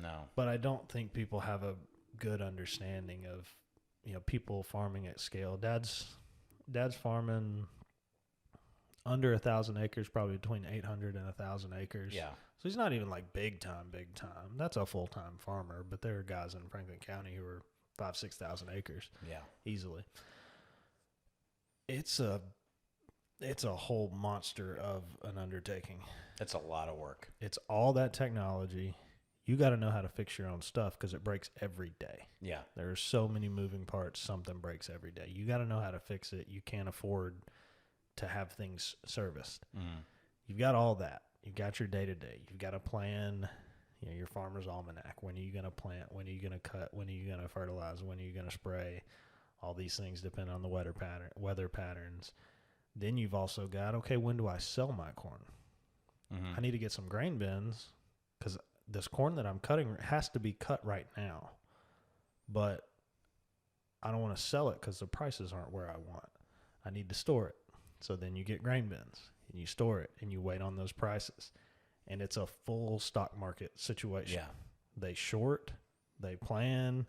S1: No.
S2: But I don't think people have a good understanding of, people farming at scale. Dad's farming under 1,000 acres, probably between 800 and 1,000 acres.
S1: Yeah.
S2: So he's not even like big time. That's a full-time farmer, but there are guys in Franklin County who are 5,000, 6,000 acres.
S1: Yeah.
S2: Easily. It's a It's a whole monster of an undertaking.
S1: It's a lot of work.
S2: It's all that technology. You got to know how to fix your own stuff because it breaks every day.
S1: Yeah.
S2: There are so many moving parts. Something breaks every day. You got to know how to fix it. You can't afford to have things serviced.
S1: Mm-hmm.
S2: You've got all that. You've got your day-to-day. You've got to plan, your farmer's almanac. When are you going to plant? When are you going to cut? When are you going to fertilize? When are you going to spray? All these things depend on the weather patterns. Then you've also got, okay, when do I sell my corn?
S1: Mm-hmm.
S2: I need to get some grain bins because this corn that I'm cutting has to be cut right now. But I don't want to sell it because the prices aren't where I want. I need to store it. So then you get grain bins and you store it and you wait on those prices. And it's a full stock market situation.
S1: Yeah.
S2: They short, they plan,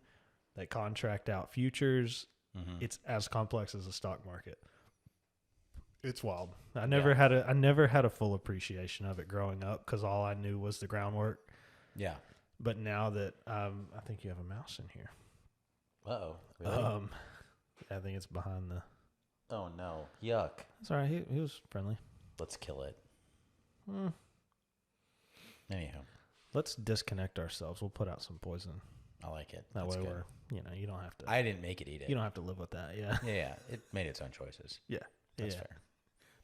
S2: they contract out futures.
S1: Mm-hmm.
S2: It's as complex as a stock market. It's wild. I never had a full appreciation of it growing up because all I knew was the groundwork.
S1: Yeah.
S2: But now that I think you have a mouse in here.
S1: Uh-oh. Really?
S2: I think it's behind the.
S1: Oh no! Yuck.
S2: It's all right. He was friendly.
S1: Let's kill it. Anyhow,
S2: let's disconnect ourselves. We'll put out some poison.
S1: I like it.
S2: That
S1: That's
S2: way
S1: good.
S2: we're you don't have to.
S1: I didn't make it eat it.
S2: You don't have to live with that. Yeah.
S1: Yeah. It made its own choices.
S2: Yeah.
S1: That's fair.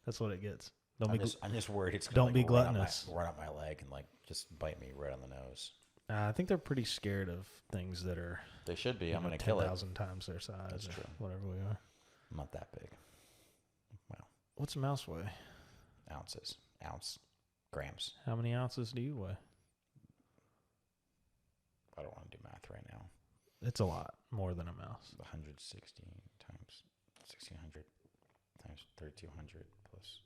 S2: That's what it gets.
S1: I'm just worried it's
S2: don't
S1: gonna
S2: be gluttonous.
S1: Run up my leg and just bite me right on the nose.
S2: I think they're pretty scared of things that are.
S1: They should be. I'm gonna kill it.
S2: 10,000 times their size.
S1: That's true.
S2: Whatever we are.
S1: I'm not that big. Wow.
S2: What's a mouse weigh?
S1: Ounce. Grams.
S2: How many ounces do you weigh?
S1: I don't want to do math right now.
S2: It's a lot more than a mouse.
S1: 116 times 1,600 times 3,200 plus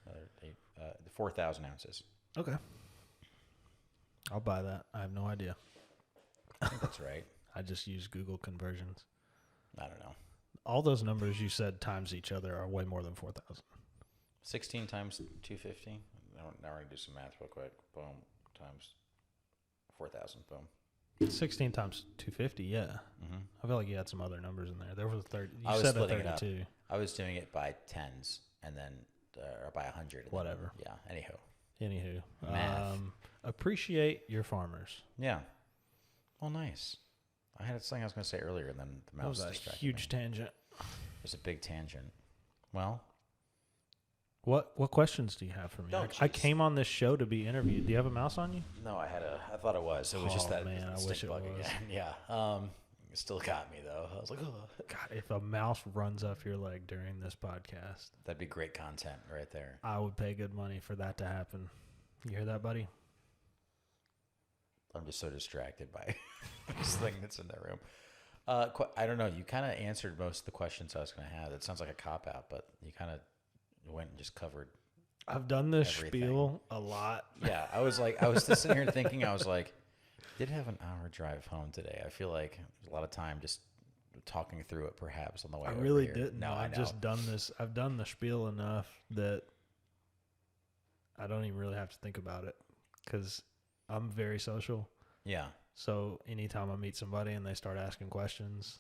S1: another 4,000 ounces.
S2: Okay. I'll buy that. I have no idea.
S1: I think that's right.
S2: I just use Google conversions.
S1: I don't know.
S2: All those numbers you said times each other are way more than 4,000.
S1: 16 times 250. Now we're going to do some math real quick. Boom. Times 4,000. Boom.
S2: 16 times 250, yeah.
S1: Mm-hmm.
S2: I feel like you had some other numbers in there. There was 30.
S1: I was
S2: said a
S1: splitting it
S2: 32.
S1: up. I was doing it by tens and then, or by 100.
S2: Whatever.
S1: Then, yeah.
S2: Anywho.
S1: Math.
S2: Appreciate your farmers.
S1: Yeah. Well, nice. I had something I was going to say earlier, and then the mouse
S2: distracted me.
S1: distracted
S2: Huge tangent.
S1: There's a big tangent. Well,
S2: what questions do you have for me?
S1: Oh,
S2: I
S1: jeez.
S2: came on this show to be interviewed. Do you have a mouse on you?
S1: no, I thought it was. It was just that
S2: man, I
S1: stick
S2: wish it
S1: bug
S2: was.
S1: again. Yeah. It still got me though. I was like, oh.
S2: God, if a mouse runs up your leg during this podcast,
S1: That'd be great content right there.
S2: I would pay good money for that to happen. You hear that, buddy?
S1: I'm just so distracted by this thing that's in the room. I don't know. You kind of answered most of the questions I was going to have. It sounds like a cop-out, but you kind of went and just covered.
S2: I've done this
S1: everything.
S2: spiel a lot.
S1: Yeah, I was just sitting here thinking, I was like, did have an hour drive home today. I feel like there's a lot of time just talking through it perhaps on the way
S2: I
S1: over
S2: really
S1: here.
S2: didn't.
S1: No,
S2: I've
S1: know.
S2: just done this. I've done the spiel enough that I don't even really have to think about it because I'm very social.
S1: Yeah.
S2: So anytime I meet somebody and they start asking questions,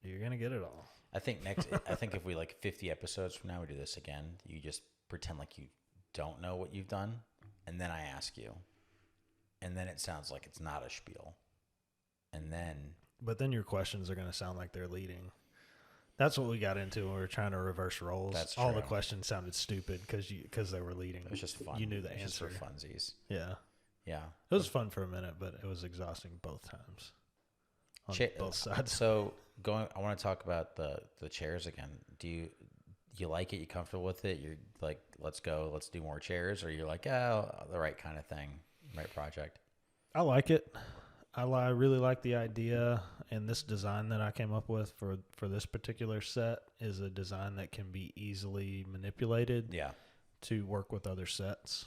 S2: you're going to get it all.
S1: I think if we 50 episodes from now, we do this again, you just pretend like you don't know what you've done. And then I ask you. And then it sounds like it's not a spiel. And then.
S2: But then your questions are going to sound like they're leading. That's what we got into when we were trying to reverse roles.
S1: That's
S2: all
S1: true.
S2: the questions sounded stupid because they were leading.
S1: It was just fun.
S2: You knew the
S1: It was
S2: answer.
S1: just for funsies.
S2: Yeah.
S1: Yeah.
S2: It was fun for a minute, but it was exhausting both times. On both sides.
S1: So I want to talk about the chairs again. Do you like it? You comfortable with it? You're like, let's go, let's do more chairs, or you're like, the right kind of thing, right project?
S2: I like it. I really like the idea, and this design that I came up with for this particular set is a design that can be easily manipulated.
S1: Yeah.
S2: To work with other sets.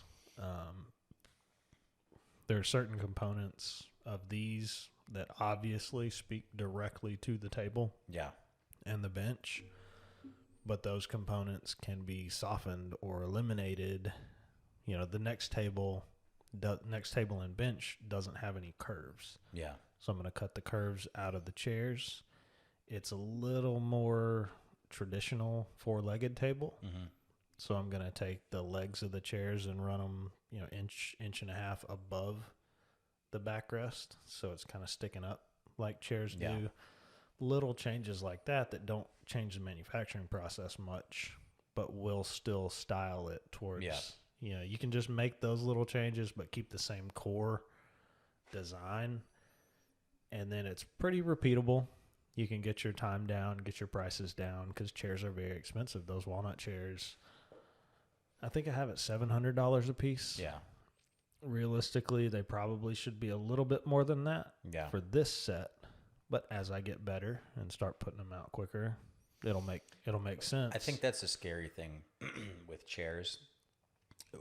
S2: There are certain components of these that obviously speak directly to the table. Yeah. And the bench. But those components can be softened or eliminated. The next table and bench doesn't have any curves. Yeah. So I'm going to cut the curves out of the chairs. It's a little more traditional 4-legged table.
S1: Mm-hmm.
S2: So I'm going to take the legs of the chairs and run them, inch and a half above the backrest. So it's kind of sticking up like chairs do. Little changes like that don't change the manufacturing process much, but will still style it towards, you can just make those little changes, but keep the same core design. And then it's pretty repeatable. You can get your time down, get your prices down, because chairs are very expensive. Those walnut chairs, I think I have it $700 a piece.
S1: Yeah.
S2: Realistically, they probably should be a little bit more than that for this set. But as I get better and start putting them out quicker, it'll make sense.
S1: I think that's the scary thing with chairs,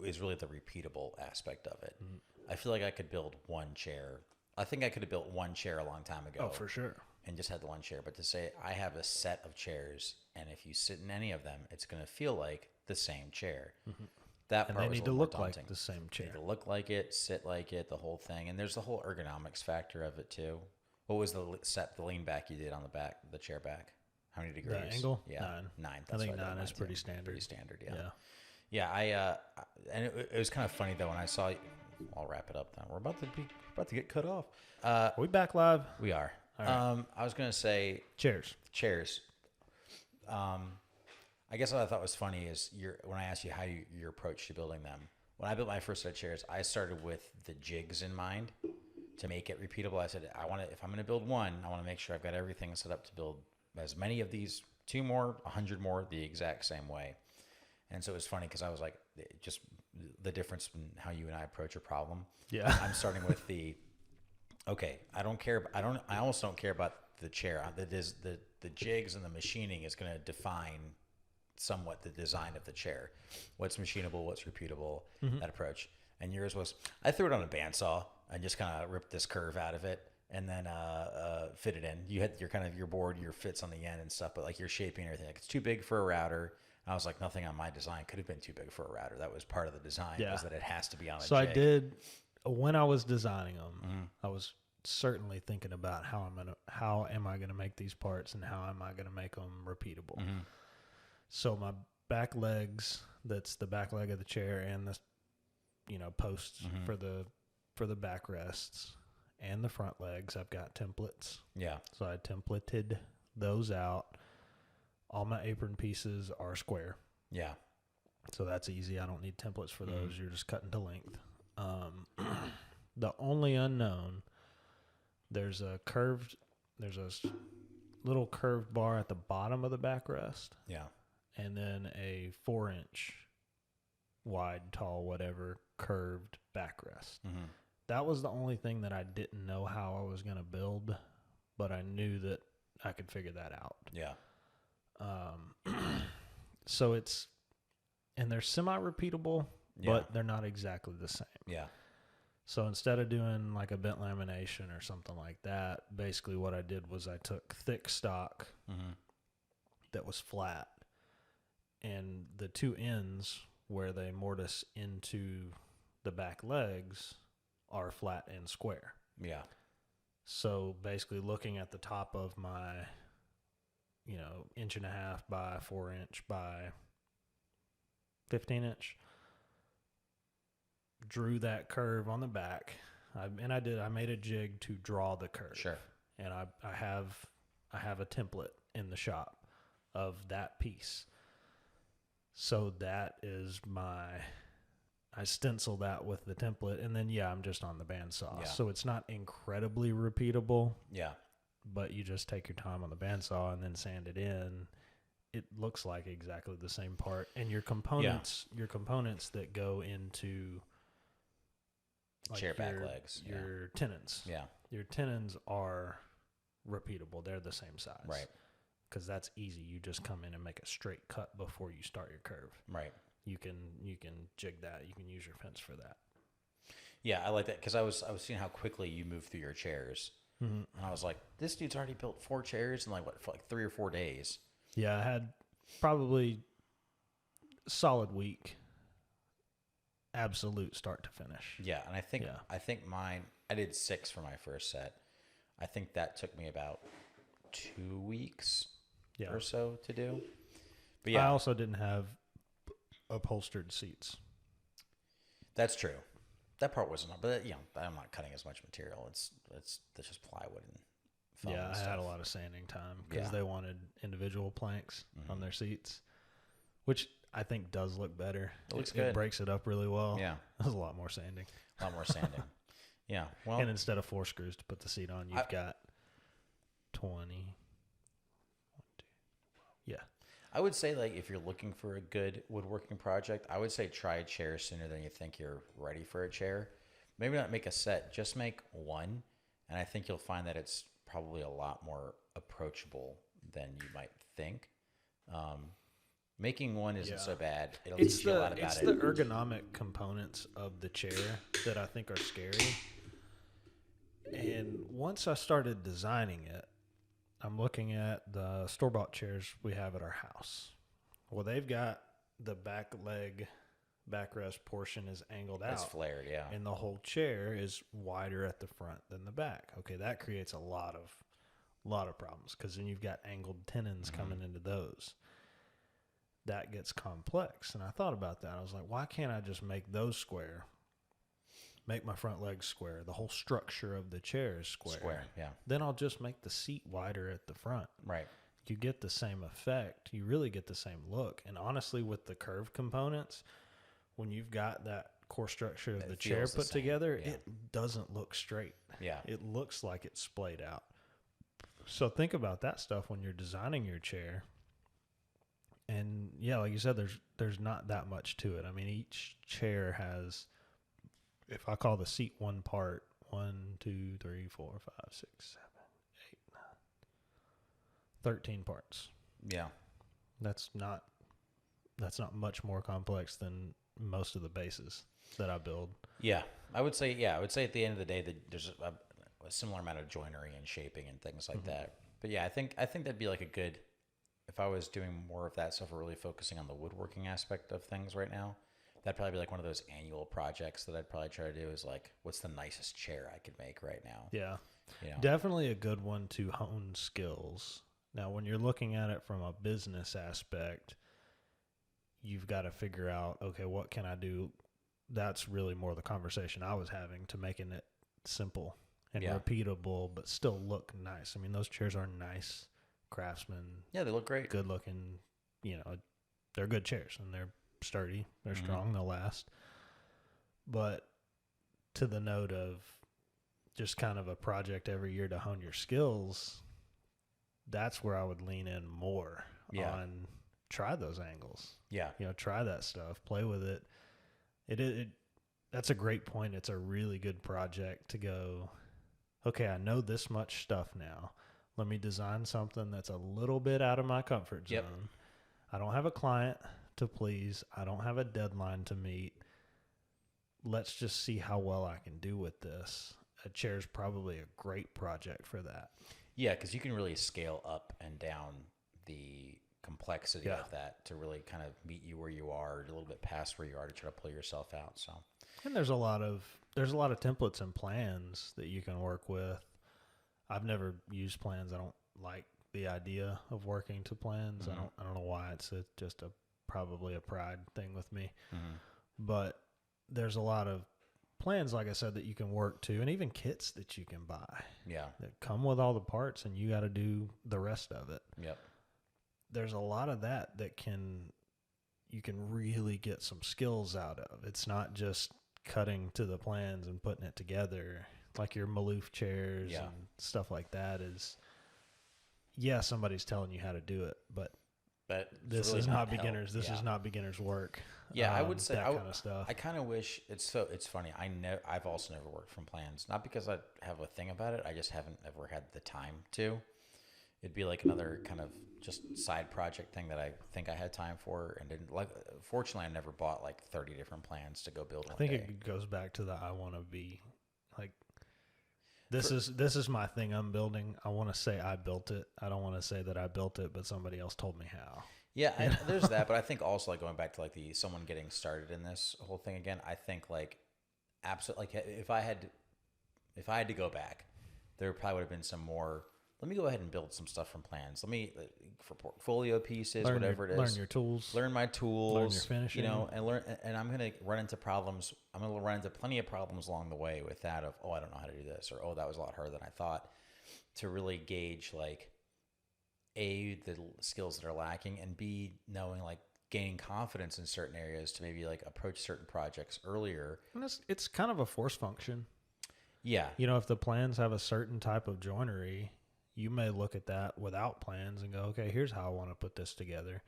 S1: is really the repeatable aspect of it. Mm-hmm. I feel like I could build one chair. I think I could have built one chair a long time ago.
S2: Oh, for sure.
S1: And just had the one chair. But to say I have a set of chairs, and if you sit in any of them, it's going to feel like the same chair. Mm-hmm. That
S2: and
S1: part
S2: they need to look like the same chair.
S1: They need to look like it, sit like it, the whole thing. And there's the whole ergonomics factor of it too. What was the lean back you did on the back, the chair back? How many degrees?
S2: The angle?
S1: Yeah, 9.
S2: I think 9 is pretty standard.
S1: Pretty standard, yeah. And it was kind of funny though when I saw. I'll wrap it up then. We're about to get cut off.
S2: Are we back live?
S1: We are.
S2: Right.
S1: I was gonna say
S2: chairs.
S1: I guess what I thought was funny is when I asked you how your approach to building them. When I built my first set of chairs, I started with the jigs in mind to make it repeatable. I said, if I'm going to build one, I want to make sure I've got everything set up to build as many of these, 2 more, 100 more, the exact same way. And so it was funny because I was like, just the difference in how you and I approach a problem.
S2: Yeah.
S1: I'm starting with I almost don't care about the chair. The jigs and the machining is going to define somewhat the design of the chair. What's machinable, what's repeatable, that approach. And yours was, I threw it on a bandsaw and just kind of ripped this curve out of it and then fit it in. You had your board, your fits on the end and stuff, but like your shaping and everything. Like it's too big for a router. I was like, nothing on my design could have been too big for a router. That was part of the design, was that it has to be on a
S2: So
S1: jig.
S2: I did, when I was designing them, I was certainly thinking about how am I gonna make these parts and how am I gonna make them repeatable. So my back legs, that's the back leg of the chair, and the posts for the backrests, and the front legs, I've got templates. Yeah. So I templated those out. All my apron pieces are square. Yeah. So that's easy. I don't need templates for those. You're just cutting to length. The only unknown, there's a little curved bar at the bottom of the backrest. Yeah. And then a 4-inch wide, tall, whatever, curved backrest. That was the only thing that I didn't know how I was going to build, but I knew that I could figure that out. Yeah. So they're semi-repeatable, but they're not exactly the same. Yeah. So instead of doing like a bent lamination or something like that, basically what I did was I took thick stock that was flat, and the 2 ends where they mortise into the back legs are flat and square. Yeah. So basically looking at the top of my 1.5 by 4-inch by 15-inch, drew that curve on the back. I made a jig to draw the curve. Sure. And I have a template in the shop of that piece. So that is I stencil that with the template, and then I'm just on the bandsaw. Yeah. So it's not incredibly repeatable. Yeah. But you just take your time on the bandsaw and then sand it in. It looks like exactly the same part. And your components that go into like
S1: chair back legs,
S2: your tenons. Yeah. Your tenons are repeatable. They're the same size. Right. Because that's easy. You just come in and make a straight cut before you start your curve. Right. You can jig that. You can use your fence for that.
S1: Yeah, I like that because I was seeing how quickly you move through your chairs. And I was like, this dude's already built 4 chairs in for 3 or 4 days.
S2: Yeah, I had probably a solid week, absolute start to finish.
S1: Yeah, and I think mine, I did 6 for my first set. I think that took me about 2 weeks. or so to do. But
S2: I also didn't have upholstered seats.
S1: That's true. That part wasn't, but I'm not cutting as much material. It's just plywood and foam.
S2: Yeah,
S1: and
S2: I
S1: stuff.
S2: had a lot of sanding time because they wanted individual planks on their seats, which I think does look better.
S1: It looks good.
S2: It breaks it up really well.
S1: Yeah,
S2: there's a lot more sanding.
S1: A lot more sanding. Yeah, well,
S2: and instead of 4 screws to put the seat on, you've got 20. Yeah.
S1: I would say, like, if you're looking for a good woodworking project, I would say try a chair sooner than you think you're ready for a chair. Maybe not make a set, just make one. And I think you'll find that it's probably a lot more approachable than you might think. Making one isn't so bad. It'll teach you a lot about it.
S2: It's the ergonomic components of the chair that I think are scary. And once I started designing it, I'm looking at the store-bought chairs we have at our house. Well, they've got the back leg, backrest portion is angled out.
S1: It's flared, yeah.
S2: And the whole chair is wider at the front than the back. Okay, that creates a lot of problems because then you've got angled tenons coming into those. That gets complex. And I thought about that. I was like, why can't I just make those square? Make my front legs square. The whole structure of the chair is square.
S1: Square, yeah.
S2: Then I'll just make the seat wider at the front.
S1: Right.
S2: You get the same effect. You really get the same look. And honestly, with the curved components, when you've got that core structure of the chair put together, it doesn't look straight.
S1: Yeah.
S2: It looks like it's splayed out. So think about that stuff when you're designing your chair. And yeah, like you said, there's not that much to it. I mean, each chair has, if I call the seat one part, 1, 2, 3, 4, 5, 6, 7, 8, 9, 13 parts.
S1: Yeah.
S2: That's not much more complex than most of the bases that I build.
S1: Yeah. I would say at the end of the day that there's a similar amount of joinery and shaping and things like that. But yeah, I think that'd be like a good, if I was doing more of that stuff or really focusing on the woodworking aspect of things right now, that'd probably be like one of those annual projects that I'd probably try to do is like, what's the nicest chair I could make right now?
S2: Yeah.
S1: You know?
S2: Definitely a good one to hone skills. Now, when you're looking at it from a business aspect, you've got to figure out, okay, what can I do? That's really more the conversation I was having to making it simple and repeatable, but still look nice. I mean, those chairs are nice craftsmen.
S1: Yeah, they look great.
S2: Good looking, they're good chairs and they're sturdy, they're strong, they'll last. But to the note of just kind of a project every year to hone your skills, that's where I would lean in more on try those angles.
S1: Yeah.
S2: Try that stuff, play with it. It that's a great point. It's a really good project to go, okay, I know this much stuff now. Let me design something that's a little bit out of my comfort zone. Yep. I don't have a client to please. I don't have a deadline to meet. Let's just see how well I can do with this. A chair is probably a great project for that.
S1: Yeah, because you can really scale up and down the complexity of that to really kind of meet you where you are, a little bit past where you are to try to pull yourself out. So,
S2: and there's a lot of templates and plans that you can work with. I've never used plans. I don't like the idea of working to plans. I don't know why. It's probably a pride thing with me. But there's a lot of plans, like I said, that you can work to, and even kits that you can buy. Yeah. That come with all the parts, and you got to do the rest of it. Yep. There's a lot of that you can really get some skills out of. It's not just cutting to the plans and putting it together. Like your Maloof chairs and stuff like that is, somebody's telling you how to do it, but this is not beginners. This is not beginners work.
S1: Yeah, I would say
S2: that kind of stuff.
S1: I kind of wish it's funny. I've also never worked from plans, not because I have a thing about it. I just haven't ever had the time to. It'd be like another kind of just side project thing that I think I had time for and didn't like. Fortunately, I never bought like 30 different plans to go build one day. I think
S2: it goes back to the I want to be like. This is my thing I'm building. I want to say I built it. I don't want to say that I built it, but somebody else told me how.
S1: Yeah, there's that. But I think also like going back to like someone getting started in this whole thing again. I think like absolutely like if I had to go back, there probably would have been some more let me go ahead and build some stuff from plans. Let me, for portfolio pieces,
S2: Learn
S1: whatever it is.
S2: Learn your tools.
S1: Learn my tools.
S2: Learn your finishing.
S1: And I'm going to run into problems. I'm going to run into plenty of problems along the way with that of, I don't know how to do this, or, that was a lot harder than I thought, to really gauge, like, A, the skills that are lacking, and B, knowing, like, gaining confidence in certain areas to maybe, like, approach certain projects earlier.
S2: And it's kind of a force function.
S1: Yeah.
S2: If the plans have a certain type of joinery, you may look at that without plans and go, okay, here's how I want to put this together.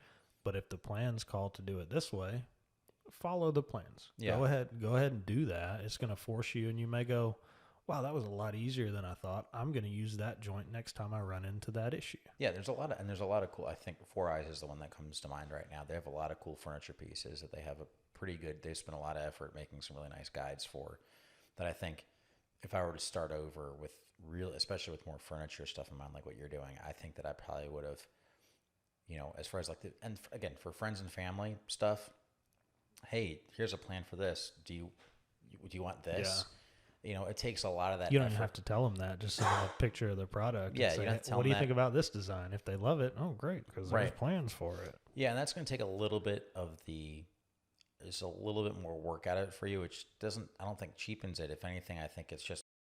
S2: But if the plans call to do it this way, follow the plans.
S1: Yeah.
S2: Go ahead and do that. It's going to force you, and you may go, wow, that was a lot easier than I thought. I'm going to use that joint next time I run into that issue.
S1: Yeah, there's a lot of cool. I think Four Eyes is the one that comes to mind right now. They have a lot of cool furniture pieces that they have they spend a lot of effort making some really nice guides for, that I think if I were to start over with especially with more furniture stuff in mind, like what you're doing, I think that I probably would have, as far as like and again, for friends and family stuff, hey, here's a plan for this. Do you want this? Yeah. It takes a lot of that.
S2: You don't have to tell them that. Just send them a picture of the product.
S1: Yeah,
S2: say,
S1: you don't have to tell
S2: what do
S1: them
S2: you think about this design? If they love it, oh, great, because there's plans for it.
S1: Yeah, and that's going to take a little bit there's a little bit more work out of it for you, which I don't think cheapens it. If anything, I think it's just